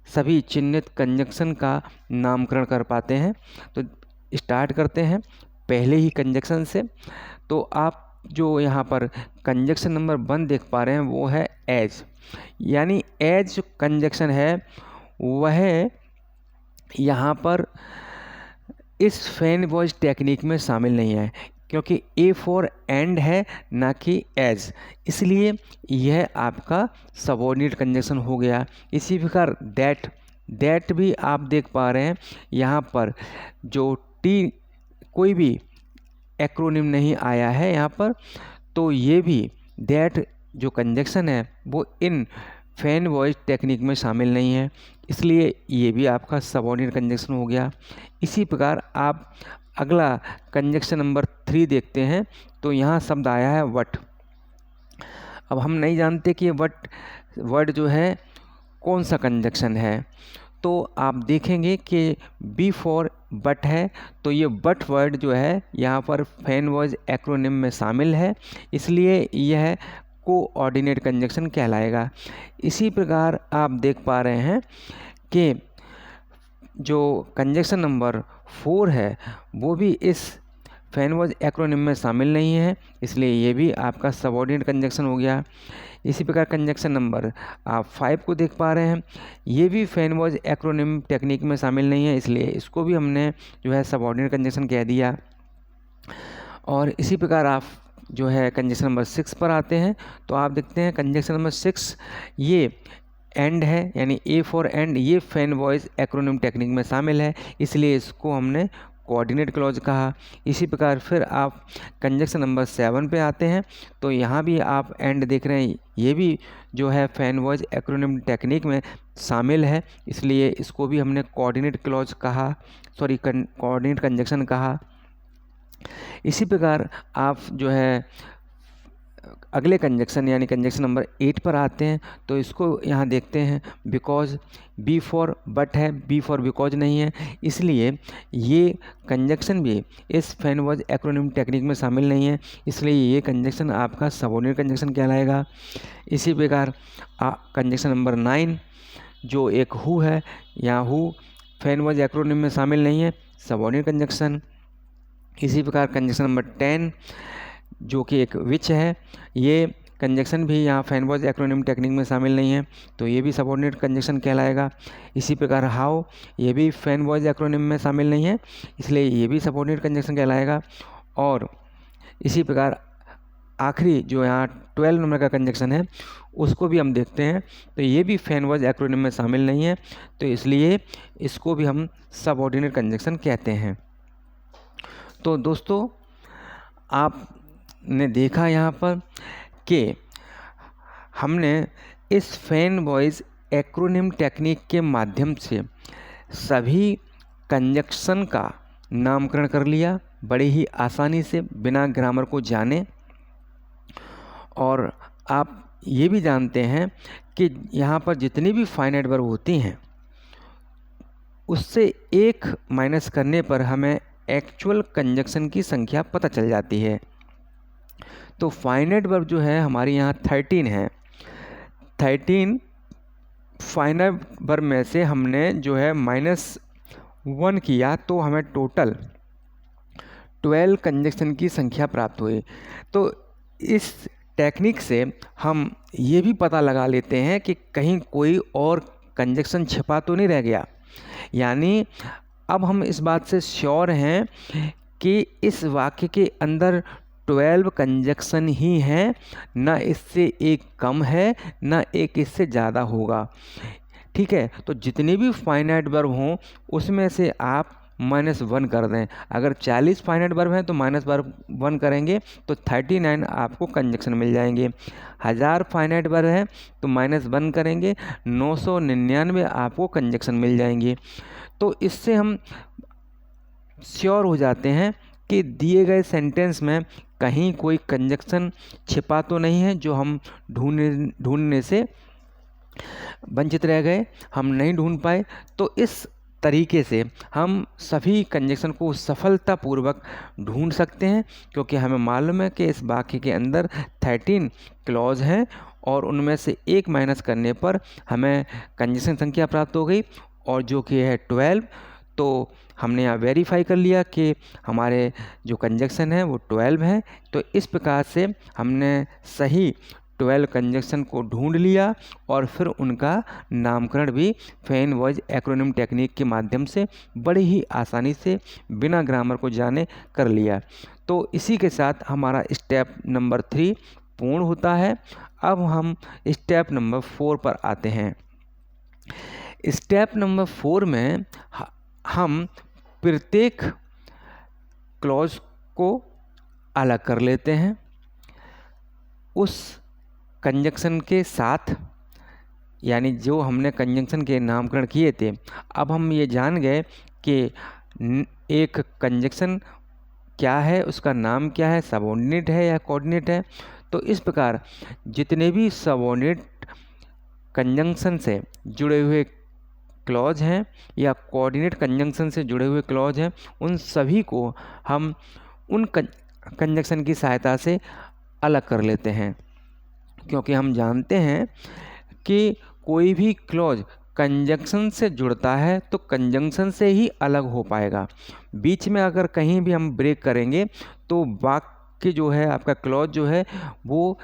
[SPEAKER 1] सभी चिन्हित कंजक्शन का नामकरण कर पाते हैं। तो स्टार्ट करते हैं पहले ही कंजक्शन से। तो आप जो यहाँ पर कंजक्शन नंबर 1 देख पा रहे हैं वो है एज, यानी एज जो कंजक्शन है वह यहाँ पर इस फैन वॉइस टेक्निक में शामिल नहीं है, क्योंकि ए फॉर एंड है ना कि एज, इसलिए यह आपका सबऑर्डिनेट कंजंक्शन हो गया। इसी प्रकार दैट भी आप देख पा रहे हैं यहाँ पर जो टी कोई भी एक्रोनिम नहीं आया है यहाँ पर, तो ये भी दैट जो कंजंक्शन है वो इन फैन वॉइस टेक्निक में शामिल नहीं है, इसलिए ये भी आपका सबऑर्डिनेट कंजंक्शन हो गया। इसी प्रकार आप अगला कंजंक्शन नंबर 3 देखते हैं, तो यहाँ शब्द आया है वट। अब हम नहीं जानते कि वट वर्ड जो है कौन सा कंजंक्शन है, तो आप देखेंगे कि बी फॉर बट है, तो ये बट वर्ड जो है यहाँ पर फैन वॉइस एक्रोनिम में शामिल है, इसलिए यह कोऑर्डिनेट कंजंक्शन कहलाएगा। इसी प्रकार आप देख पा रहे हैं कि जो कंजंक्शन नंबर 4 है वो भी इस फैन वॉइस एक्रोनिम में शामिल नहीं है, इसलिए ये भी आपका सबऑर्डिनेट कंजंक्शन हो गया। इसी प्रकार कंजंक्शन नंबर आप 5 को देख पा रहे हैं, ये भी फैन वॉइस एक्रोनिम टेक्निक में शामिल नहीं है, इसलिए इसको भी हमने जो है सबऑर्डिनेट कंजंक्शन कह दिया। और इसी प्रकार आप जो है कंजंक्शन नंबर 6 पर आते हैं, तो आप देखते हैं कंजंक्शन नंबर 6 ये एंड है, यानी ए फॉर एंड, ये फैन वॉइस एक्रोनिम टेक्निक में शामिल है, इसलिए इसको हमने कोऑर्डिनेट क्लॉज कहा। इसी प्रकार फिर आप कंजंक्शन नंबर 7 पे आते हैं, तो यहाँ भी आप एंड देख रहे हैं, ये भी जो है फैन वॉइस एक्रोनिम टेक्निक में शामिल है, इसलिए इसको भी हमने कोऑर्डिनेट क्लॉज कहा, सॉरी कोऑर्डिनेट कंजंक्शन कहा। इसी प्रकार आप जो है अगले कंजंक्शन यानी कंजंक्शन नंबर 8 पर आते हैं, तो इसको यहाँ देखते हैं, बिकॉज बी फॉर बट है, बी फॉर बिकॉज नहीं है, इसलिए ये कंजंक्शन भी इस फैन वॉइस एक्रोनिम टेक्निक में शामिल नहीं है, इसलिए ये कंजंक्शन आपका सबऑर्डिनेट कंजंक्शन कहलाएगा। इसी प्रकार कंजंक्शन नंबर 9 जो एक हु है, यहाँ हु फैन वॉइस एक्रोनिम में शामिल नहीं है, सबऑर्डिनेट कंजंक्शन। इसी प्रकार कंजंक्शन नंबर 10 जो कि एक विच है, ये कंजंक्शन भी यहाँ फैन वॉइस एक्रोनिम टेक्निक में शामिल नहीं है, तो ये भी सबऑर्डिनेट कंजंक्शन कहलाएगा। इसी प्रकार हाउ, ये भी फैन वॉइस एक्रोनिम में शामिल नहीं है, इसलिए ये भी सबऑर्डिनेट कंजंक्शन कहलाएगा। और इसी प्रकार आखिरी जो यहाँ 12 नंबर का कंजंक्शन है उसको भी हम देखते हैं, तो ये भी फैन वॉइस एक्रोनिम में शामिल नहीं है, तो इसलिए इसको भी हम सबऑर्डिनेट कंजंक्शन कहते हैं। तो दोस्तों आपने देखा यहाँ पर कि हमने इस फैन वॉइस एक्रोनिम टेक्निक के माध्यम से सभी कंजंक्शन का नामकरण कर लिया बड़े ही आसानी से, बिना ग्रामर को जाने। और आप ये भी जानते हैं कि यहाँ पर जितनी भी फाइनाइट वर्ब होती हैं उससे एक माइनस करने पर हमें एक्चुअल कंजंक्शन की संख्या पता चल जाती है। तो फाइनाइट वर्ब जो है हमारी यहाँ 13 है, 13 फाइनाइट वर्ब में से हमने जो है -1 किया, तो हमें टोटल 12 कंजंक्शन की संख्या प्राप्त हुई। तो इस टेक्निक से हम ये भी पता लगा लेते हैं कि कहीं कोई और कंजंक्शन छिपा तो नहीं रह गया, यानी अब हम इस बात से श्योर हैं कि इस वाक्य के अंदर 12 कंजंक्शन ही हैं, ना इससे एक कम है ना एक इससे ज़्यादा होगा। ठीक है, तो जितने भी फाइनाइट वर्ब हों उसमें से आप -1 कर दें। अगर 40 फाइनाइट वर्ब हैं तो -1 करेंगे तो 39 आपको कंजंक्शन मिल जाएंगे। 1000 फाइनाइट वर्ब हैं तो -1 करेंगे, 999 आपको कंजंक्शन मिल जाएंगे। तो इससे हम श्योर हो जाते हैं कि दिए गए सेंटेंस में कहीं कोई कंजंक्शन छिपा तो नहीं है जो हम ढूंढने से वंचित रह गए, हम नहीं ढूंढ पाए। तो इस तरीके से हम सभी कंजंक्शन को सफलतापूर्वक ढूंढ सकते हैं, क्योंकि हमें मालूम है कि इस वाक्य के अंदर 13 क्लॉज हैं और उनमें से एक माइनस करने पर हमें कंजंक्शन संख्या प्राप्त हो गई, और जो कि है 12। तो हमने यहाँ वेरीफाई कर लिया कि हमारे जो कंजंक्शन है वो 12 है। तो इस प्रकार से हमने सही 12 कंजक्शन को ढूंढ लिया और फिर उनका नामकरण भी फैन वॉइस एक्रोनिम टेक्निक के माध्यम से बड़ी ही आसानी से बिना ग्रामर को जाने कर लिया। तो इसी के साथ हमारा स्टेप नंबर 3 पूर्ण होता है। अब हम स्टेप नंबर 4 पर आते हैं। स्टेप नंबर 4 में हम प्रत्येक क्लॉज को अलग कर लेते हैं उस कंजक्शन के साथ, यानी जो हमने कंजक्शन के नामकरण किए थे। अब हम ये जान गए कि एक कंजक्शन क्या है, उसका नाम क्या है, सबऑर्डिनेट है या कोऑर्डिनेट है। तो इस प्रकार जितने भी सबऑर्डिनेट कंजंक्शन से जुड़े हुए क्लॉज हैं या कोऑर्डिनेट कंजंक्शन से जुड़े हुए क्लॉज हैं, उन सभी को हम उन कंजंक्शन की सहायता से अलग कर लेते हैं, क्योंकि हम जानते हैं कि कोई भी क्लॉज कंजंक्शन से जुड़ता है तो कंजंक्शन से ही अलग हो पाएगा। बीच में अगर कहीं भी हम ब्रेक करेंगे तो वाक्य जो है, आपका क्लॉज जो है वो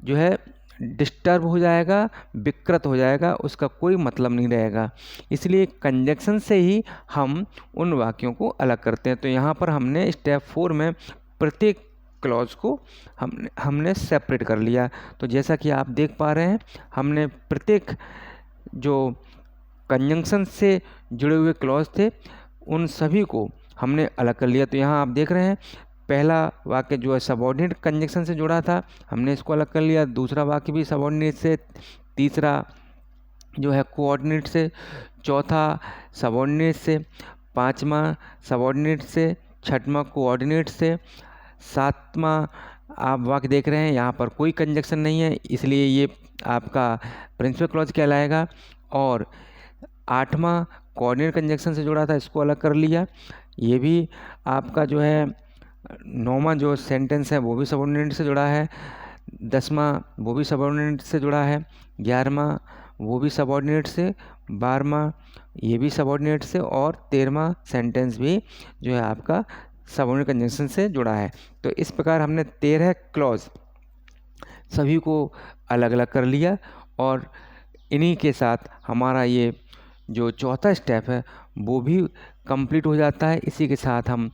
[SPEAKER 1] जो है डिस्टर्ब हो जाएगा, विकृत हो जाएगा, उसका कोई मतलब नहीं रहेगा। इसलिए कंजंक्शन से ही हम उन वाक्यों को अलग करते हैं। तो यहाँ पर हमने स्टेप 4 में प्रत्येक क्लॉज को हमने सेपरेट कर लिया। तो जैसा कि आप देख पा रहे हैं, हमने प्रत्येक जो कंजंक्शन से जुड़े हुए क्लॉज थे उन सभी को हमने अलग कर लिया। तो यहाँ आप देख रहे हैं, पहला वाक्य जो है सबऑर्डिनेट कंजंक्शन से जुड़ा था, हमने इसको अलग कर लिया। दूसरा वाक्य भी सबऑर्डिनेट से, तीसरा जो है कोऑर्डिनेट से, चौथा सबऑर्डिनेट से, पांचवा सबऑर्डिनेट से, छठवां कोऑर्डिनेट से, सातवां आप वाक्य देख रहे हैं यहाँ पर कोई कंजंक्शन नहीं है, इसलिए ये आपका प्रिंसिपल क्लॉज कहलाएगा। और आठवां कोऑर्डिनेट कंजंक्शन से जुड़ा था, इसको अलग कर लिया। ये भी आपका जो है नौवां जो सेंटेंस है वो भी सबऑर्डिनेट से जुड़ा है, 10वां वो भी सबऑर्डिनेट से जुड़ा है, 11वां वो भी सबऑर्डिनेट से, 12वां ये भी सबऑर्डिनेट से, और 13वां सेंटेंस भी जो है आपका सबऑर्डिनेट कंजंक्शन से जुड़ा है। तो इस प्रकार हमने 13 क्लॉज सभी को अलग अलग कर लिया और इन्हीं के साथ हमारा ये जो चौथा स्टेप है वो भी कंप्लीट हो जाता है। इसी के साथ हम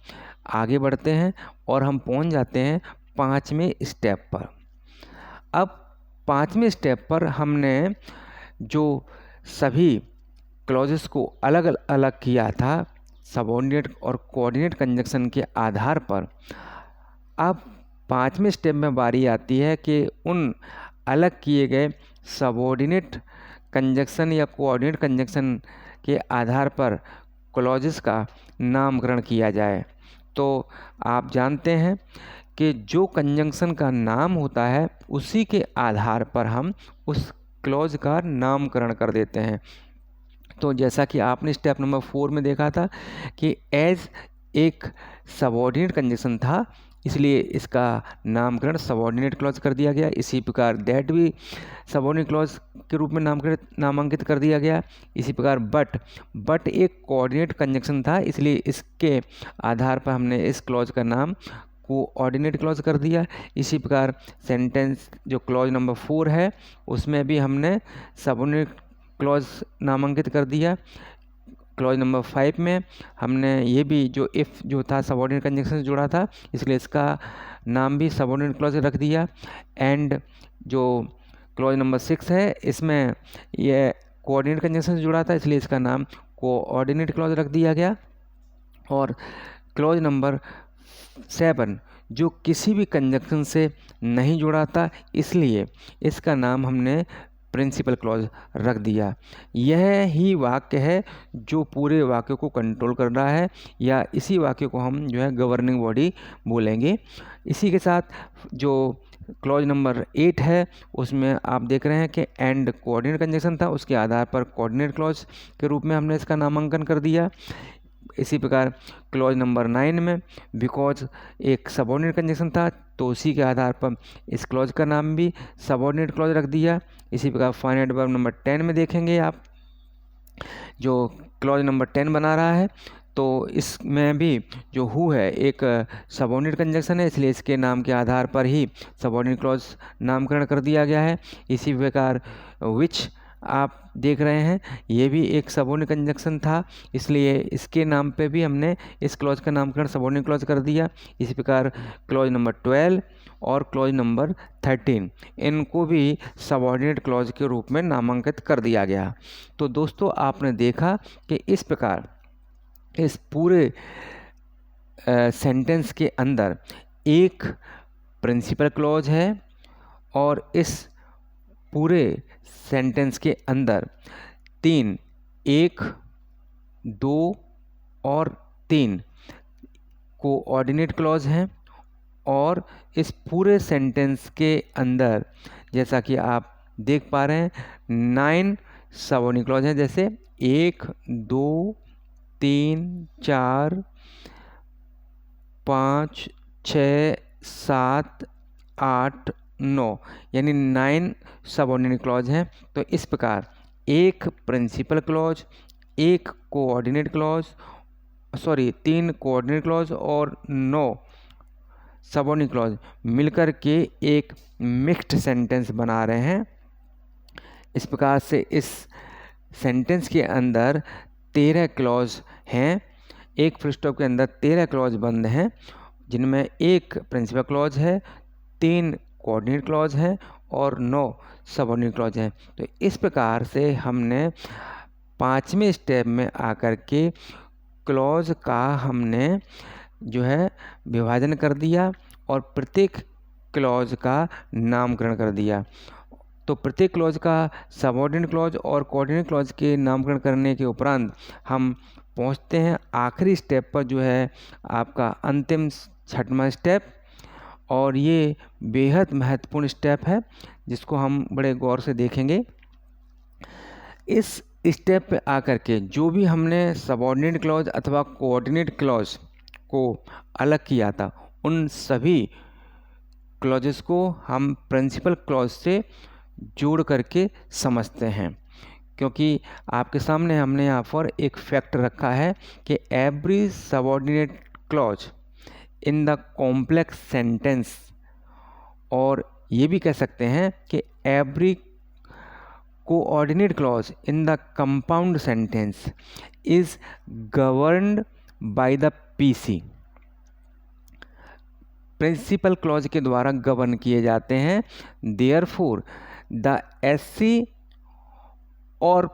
[SPEAKER 1] आगे बढ़ते हैं और हम पहुंच जाते हैं 5वें स्टेप पर। अब 5वें स्टेप पर हमने जो सभी क्लॉजेस को अलग अलग किया था सबऑर्डिनेट और कोऑर्डिनेट कंजंक्शन के आधार पर, अब 5वें स्टेप में बारी आती है कि उन अलग किए गए सबऑर्डिनेट कंजंक्शन या कोऑर्डिनेट कंजंक्शन के आधार पर क्लॉजेस का नामकरण किया जाए। तो आप जानते हैं कि जो कंजंक्शन का नाम होता है उसी के आधार पर हम उस क्लॉज का नामकरण कर देते हैं। तो जैसा कि आपने स्टेप नंबर 4 में देखा था कि एज एक सबऑर्डिनेट कंजंक्शन था, इसलिए इसका नामकरण सबऑर्डिनेट क्लॉज कर दिया गया। इसी प्रकार दैट भी सबऑर्डिनेट क्लॉज के रूप में नामांकित कर दिया गया। इसी प्रकार बट एक कोऑर्डिनेट कंजंक्शन था, इसलिए इसके आधार पर हमने इस क्लॉज का नाम कोऑर्डिनेट क्लॉज कर दिया। इसी प्रकार सेंटेंस जो क्लॉज नंबर 4 है उसमें भी हमने सबऑर्डिनेट क्लॉज नामांकित कर दिया। क्लॉज नंबर 5 में हमने ये भी जो इफ़ जो था सबऑर्डिनेट कंजंक्शन से जुड़ा था, इसलिए इसका नाम भी सबऑर्डिनेट क्लॉज रख दिया। एंड जो क्लॉज नंबर 6 है इसमें ये कोऑर्डिनेट कंजंक्शन से जुड़ा था, इसलिए इसका नाम कोऑर्डिनेट क्लॉज रख दिया गया। और क्लॉज नंबर 7 जो किसी भी कंजंक्शन से नहीं जुड़ा था, इसलिए इसका नाम हमने प्रिंसिपल क्लॉज रख दिया। यह ही वाक्य है जो पूरे वाक्य को कंट्रोल कर रहा है, या इसी वाक्य को हम जो है गवर्निंग बॉडी बोलेंगे। इसी के साथ जो क्लॉज नंबर 8 है उसमें आप देख रहे हैं कि एंड कोऑर्डिनेट कंजंक्शन था, उसके आधार पर कोऑर्डिनेट क्लॉज के रूप में हमने इसका नामांकन कर दिया। इसी प्रकार क्लॉज नंबर 9 में बिकॉज एक सबऑर्डिनेट कंजंक्शन था, तो उसी के आधार पर इस क्लॉज का नाम भी सबऑर्डिनेट क्लॉज रख दिया। इसी प्रकार फाइनाइट वर्ब नंबर 10 में देखेंगे आप, जो क्लॉज नंबर 10 बना रहा है, तो इसमें भी जो हु है एक सबऑर्डिनेट कंजंक्शन है, इसलिए इसके नाम के आधार पर ही सबऑर्डिनेट क्लॉज नामकरण कर दिया गया है। इसी प्रकार विच आप देख रहे हैं, ये भी एक सबऑर्डिनेट कंजंक्शन था, इसलिए इसके नाम पे भी हमने इस क्लॉज का नामकरण सबऑर्डिनेट क्लॉज कर दिया। इसी प्रकार क्लॉज नंबर 12 और क्लॉज नंबर 13 इनको भी सबऑर्डिनेट क्लॉज के रूप में नामांकित कर दिया गया। तो दोस्तों आपने देखा कि इस प्रकार इस पूरे सेंटेंस के अंदर एक प्रिंसिपल क्लॉज है और इस पूरे सेंटेंस के अंदर 3, 1, 2 और 3 कोऑर्डिनेट क्लॉज हैं और इस पूरे सेंटेंस के अंदर जैसा कि आप देख पा रहे हैं 9 सबऑर्डिनेट क्लॉज हैं, जैसे 1, 2, 3, 4, 5, 6, 7, 8, 9 यानी 9 सबऑर्डिनेट क्लॉज हैं। तो इस प्रकार एक प्रिंसिपल क्लॉज, एक कोऑर्डिनेट क्लॉज, 3 कोऑर्डिनेट क्लॉज और 9 सबऑर्डिनेट क्लॉज मिलकर के एक मिक्स्ड सेंटेंस बना रहे हैं। इस प्रकार से इस सेंटेंस के अंदर 13 क्लॉज हैं। एक फुल स्टॉप के अंदर 13 क्लॉज बंद हैं, जिनमें एक प्रिंसिपल क्लॉज है, 3 कोऑर्डिनेट क्लॉज है और 9 सबऑर्डिनेट क्लॉज हैं। तो इस प्रकार से हमने 5वें स्टेप में आकर के क्लॉज का हमने जो है विभाजन कर दिया और प्रत्येक क्लॉज का नामकरण कर दिया। तो प्रत्येक क्लॉज का सबऑर्डिनेट क्लॉज और कोऑर्डिनेट क्लॉज के नामकरण करने के उपरांत हम पहुंचते हैं आखिरी स्टेप पर, जो है आपका अंतिम 6वां स्टेप, और ये बेहद महत्वपूर्ण स्टेप है जिसको हम बड़े गौर से देखेंगे। इस स्टेप पे आकर के जो भी हमने सबऑर्डिनेट क्लॉज अथवा कोऑर्डिनेट क्लॉज को अलग किया था, उन सभी क्लॉजेस को हम प्रिंसिपल क्लॉज से जोड़ करके समझते हैं, क्योंकि आपके सामने हमने यहाँ पर एक फैक्ट रखा है कि every subordinate clause in the complex sentence, और ये भी कह सकते हैं कि every coordinate clause in the compound sentence is governed by the PC. Principal clause के द्वारा गवर्न किए जाते हैं। देयरफॉर द एससी और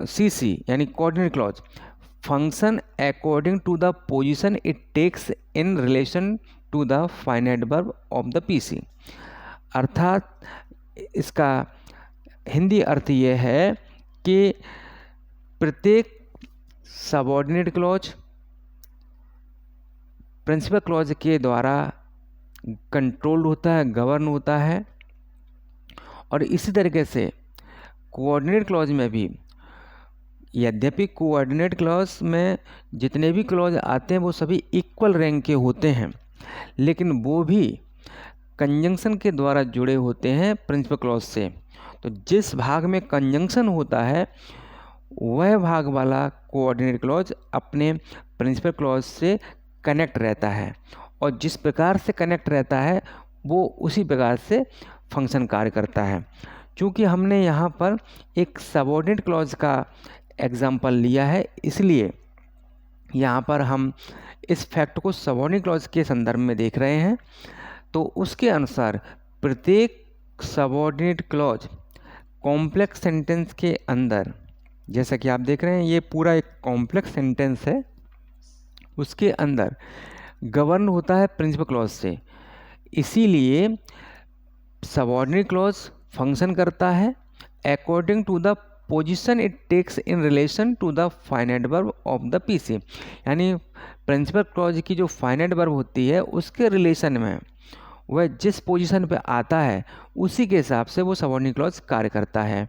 [SPEAKER 1] सीसी यानी coordinate clause function according to the position it takes in relation to the finite verb of the PC. अर्थात इसका हिंदी अर्थ ये है कि प्रत्येक सबऑर्डिनेट क्लॉज प्रिंसिपल क्लॉज के द्वारा कंट्रोल्ड होता है, गवर्न होता है, और इसी तरीके से कोऑर्डिनेट क्लॉज में भी, यद्यपि कोऑर्डिनेट क्लॉज में जितने भी क्लॉज आते हैं वो सभी इक्वल रैंक के होते हैं, लेकिन वो भी कंजंक्शन के द्वारा जुड़े होते हैं प्रिंसिपल क्लॉज से। तो जिस भाग में कंजंक्शन होता है वह भाग वाला कोऑर्डिनेट क्लॉज अपने प्रिंसिपल क्लॉज से कनेक्ट रहता है, और जिस प्रकार से कनेक्ट रहता है वो उसी प्रकार से फंक्शन कार्य करता है। चूँकि हमने यहाँ पर एक सबऑर्डिनेट क्लॉज का एग्जाम्पल लिया है, इसलिए यहाँ पर हम इस फैक्ट को सबऑर्डिनेट क्लॉज के संदर्भ में देख रहे हैं। तो उसके अनुसार प्रत्येक सबऑर्डिनेट क्लॉज कॉम्प्लेक्स सेंटेंस के अंदर, जैसा कि आप देख रहे हैं ये पूरा एक कॉम्प्लेक्स सेंटेंस है, उसके अंदर गवर्न होता है प्रिंसिपल क्लॉज से। इसीलिए सबऑर्डिनेट क्लॉज फंक्शन करता है according to the position it takes in relation to the finite verb of the PC. यानी प्रिंसिपल क्लॉज की जो फाइनाइट वर्ब होती है उसके रिलेशन में वह जिस पोजीशन पे आता है उसी के हिसाब से वो सबऑर्डिनेट क्लॉज कार्य करता है।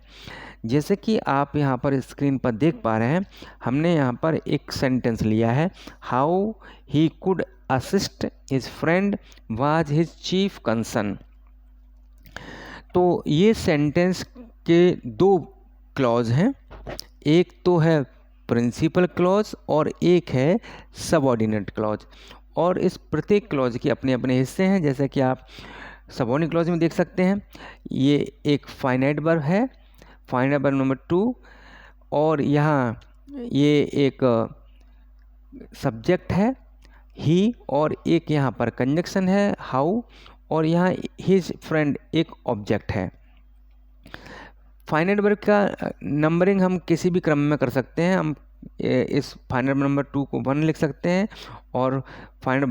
[SPEAKER 1] जैसे कि आप यहाँ पर स्क्रीन पर देख पा रहे हैं, हमने यहाँ पर एक सेंटेंस लिया है, how he could assist his friend was his chief concern. तो ये सेंटेंस के 2 क्लॉज हैं, एक तो है प्रिंसिपल क्लॉज और एक है सबऑर्डिनेट क्लॉज। और इस प्रत्येक क्लॉज के अपने अपने हिस्से हैं, जैसे कि आप सबऑर्डिनेट क्लॉज में देख सकते हैं। ये एक फाइनाइट वर्ब है, फाइनाइट वर्ब नंबर 2, और यहाँ ये एक सब्जेक्ट है ही, और एक यहाँ पर कंजक्शन है हाउ, और यहाँ हिज फ्रेंड एक ऑब्जेक्ट है। फाइनाइट वर्ब का नंबरिंग हम किसी भी क्रम में कर सकते हैं। हम इस फाइनाइट नंबर 2 को 1 लिख सकते हैं और फाइनाइट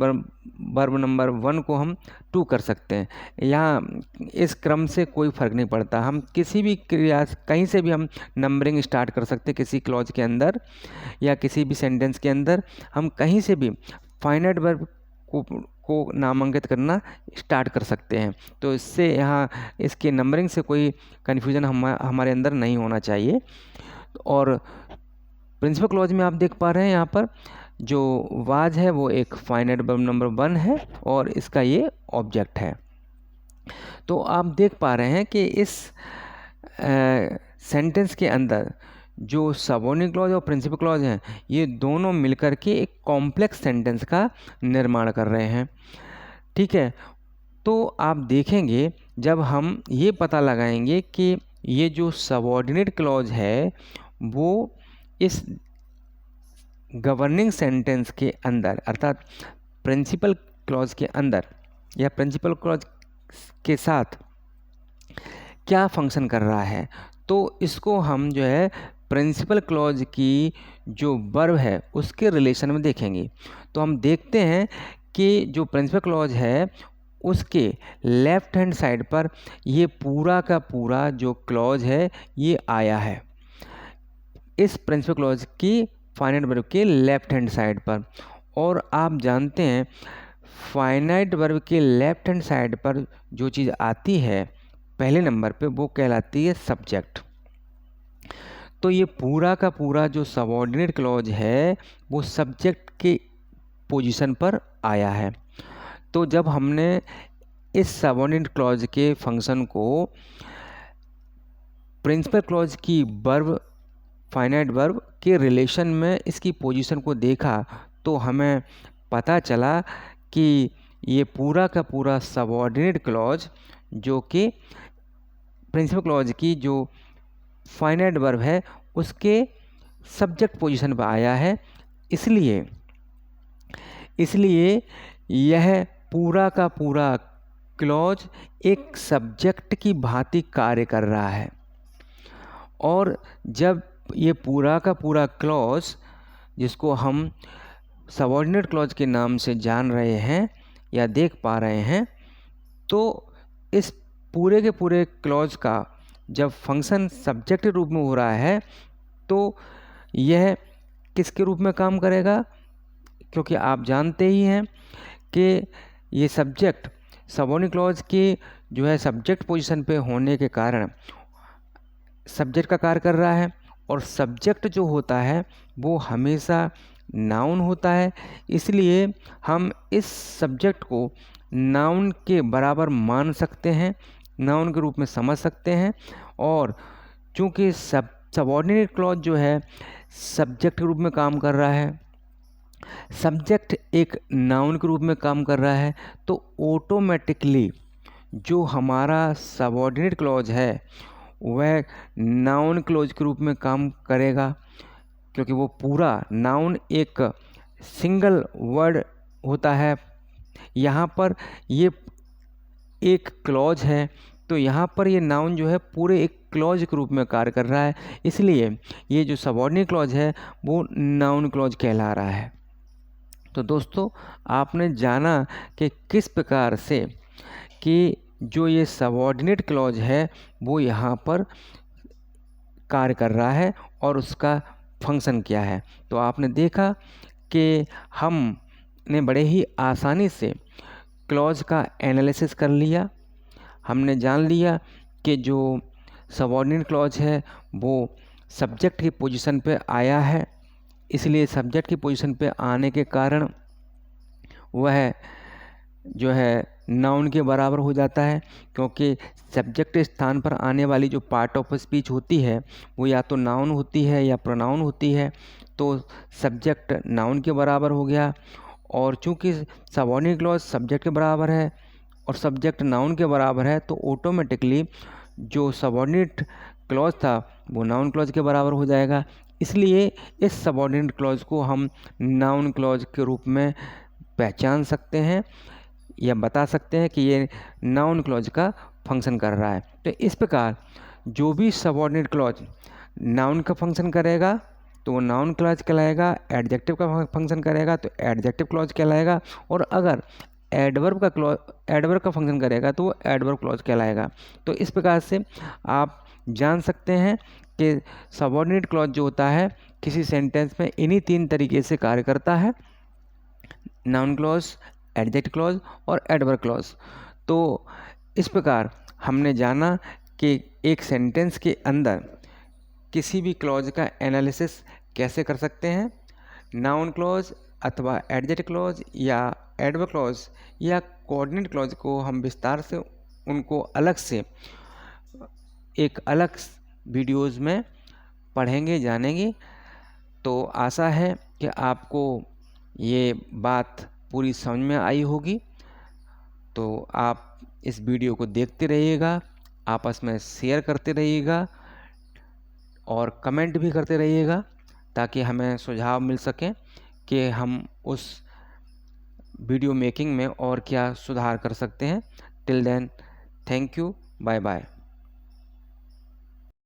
[SPEAKER 1] वर्ब नंबर 1 को हम 2 कर सकते हैं। यहाँ इस क्रम से कोई फ़र्क नहीं पड़ता, हम किसी भी क्रिया कहीं से भी हम नंबरिंग स्टार्ट कर सकते हैं। किसी क्लॉज के अंदर या किसी भी सेंटेंस के अंदर हम कहीं से भी फाइनाइट वर्ब को नामांकित करना स्टार्ट कर सकते हैं। तो इससे यहाँ इसके नंबरिंग से कोई कन्फ्यूज़न हमारे अंदर नहीं होना चाहिए। और प्रिंसिपल क्लॉज में आप देख पा रहे हैं यहाँ पर जो वाज है वो एक फाइनाइट वर्ब नंबर 1 है और इसका ये ऑब्जेक्ट है। तो आप देख पा रहे हैं कि इस सेंटेंस के अंदर जो सबऑर्डिनेट क्लॉज और प्रिंसिपल क्लॉज हैं, ये दोनों मिलकर के एक कॉम्प्लेक्स सेंटेंस का निर्माण कर रहे हैं। ठीक है, तो आप देखेंगे जब हम ये पता लगाएंगे कि ये जो सबऑर्डिनेट क्लॉज है वो इस गवर्निंग सेंटेंस के अंदर अर्थात प्रिंसिपल क्लॉज के अंदर या प्रिंसिपल क्लॉज के साथ क्या फंक्शन कर रहा है, तो इसको हम जो है प्रिंसिपल क्लॉज की जो वर्ब है उसके रिलेशन में देखेंगे। तो हम देखते हैं कि जो प्रिंसिपल क्लॉज है उसके लेफ्ट हैंड साइड पर ये पूरा का पूरा जो क्लॉज है ये आया है, इस प्रिंसिपल क्लॉज की फाइनाइट वर्ब के लेफ्ट हैंड साइड पर। और आप जानते हैं फाइनाइट वर्ब के लेफ्ट हैंड साइड पर जो चीज़ आती है पहले नंबर पे वो कहलाती है सब्जेक्ट। तो ये पूरा का पूरा जो सबऑर्डिनेट क्लॉज है वो सब्जेक्ट के पोजीशन पर आया है। तो जब हमने इस सबऑर्डिनेट क्लॉज के फंक्शन को प्रिंसिपल क्लॉज की वर्ब फाइनाइट वर्ब के रिलेशन में इसकी पोजीशन को देखा तो हमें पता चला कि ये पूरा का पूरा सबऑर्डिनेट क्लॉज जो कि प्रिंसिपल क्लॉज की जो फाइनाइट वर्ब है उसके सब्जेक्ट पोजीशन पर आया है। इसलिए यह पूरा का पूरा क्लॉज एक सब्जेक्ट की भांति कार्य कर रहा है। और जब ये पूरा का पूरा क्लॉज जिसको हम सबऑर्डिनेट क्लॉज के नाम से जान रहे हैं या देख पा रहे हैं, तो इस पूरे के पूरे क्लॉज का जब फंक्शन सब्जेक्ट के रूप में हो रहा है तो यह किसके रूप में काम करेगा, क्योंकि आप जानते ही हैं कि ये सब्जेक्ट सबऑर्डिनेट क्लॉज के जो है सब्जेक्ट पोजीशन पे होने के कारण सब्जेक्ट का कार्य कर रहा है। और सब्जेक्ट जो होता है वो हमेशा नाउन होता है, इसलिए हम इस सब्जेक्ट को नाउन के बराबर मान सकते हैं, नाउन के रूप में समझ सकते हैं। और चूँकि सबऑर्डिनेट क्लॉज जो है सब्जेक्ट के रूप में काम कर रहा है, सब्जेक्ट एक नाउन के रूप में काम कर रहा है, तो ऑटोमेटिकली जो हमारा सबऑर्डिनेट क्लॉज है वह नाउन क्लॉज के रूप में काम करेगा, क्योंकि वो पूरा नाउन एक सिंगल वर्ड होता है। यहाँ पर ये एक क्लॉज है तो यहाँ पर ये नाउन जो है पूरे एक क्लॉज के रूप में कार्य कर रहा है, इसलिए ये जो सबऑर्डिनेट क्लॉज है वो नाउन क्लॉज कहला रहा है। तो दोस्तों आपने जाना कि किस प्रकार से कि जो ये सबऑर्डिनेट क्लॉज है वो यहाँ पर कार्य कर रहा है और उसका फंक्शन क्या है। तो आपने देखा कि हमने बड़े ही आसानी से क्लॉज का एनालिसिस कर लिया। हमने जान लिया कि जो सबऑर्डिनेट क्लॉज है वो सब्जेक्ट की पोजीशन पे आया है, इसलिए सब्जेक्ट की पोजीशन पे आने के कारण वह जो है नाउन के बराबर हो जाता है, क्योंकि सब्जेक्ट के स्थान पर आने वाली जो पार्ट ऑफ स्पीच होती है वो या तो नाउन होती है या प्रोनाउन होती है। तो सब्जेक्ट नाउन के बराबर हो गया, और चूंकि सबऑर्डिनेट क्लॉज सब्जेक्ट के बराबर है और सब्जेक्ट नाउन के बराबर है, तो ऑटोमेटिकली जो सबऑर्डिनेट क्लॉज था वो नाउन क्लॉज के बराबर हो जाएगा। इसलिए इस सबऑर्डिनेट क्लॉज को हम नाउन क्लॉज के रूप में पहचान सकते हैं या बता सकते हैं कि ये नाउन क्लॉज का फंक्शन कर रहा है। तो इस प्रकार जो भी सबऑर्डिनेट क्लॉज नाउन का फंक्शन करेगा तो वो नाउन क्लॉज कहलाएगा, एडजेक्टिव का फंक्शन करेगा तो एडजेक्टिव क्लॉज कहलाएगा, और अगर एडवर्ब का फंक्शन करेगा तो वो एडवर्ब क्लॉज कहलाएगा। तो इस प्रकार से आप जान सकते हैं कि सबऑर्डिनेट क्लॉज जो होता है किसी सेंटेंस में इन्हीं 3 तरीके से कार्य करता है, नाउन क्लॉज, एडजेक्टिव क्लॉज और एडवर्ब क्लॉज। तो इस प्रकार हमने जाना कि एक सेंटेंस के अंदर किसी भी क्लॉज का एनालिसिस कैसे कर सकते हैं। नाउन क्लॉज अथवा एडजेक्टिव क्लॉज या एडवर्ब क्लॉज या कोऑर्डिनेट क्लॉज को हम विस्तार से उनको अलग से एक अलग वीडियोज़ में पढ़ेंगे, जानेंगे। तो आशा है कि आपको ये बात पूरी समझ में आई होगी। तो आप इस वीडियो को देखते रहिएगा, आपस में शेयर करते रहिएगा और कमेंट भी करते रहिएगा, ताकि हमें सुझाव मिल सके कि हम उस वीडियो मेकिंग में और क्या सुधार कर सकते हैं। Till then, thank you, bye bye.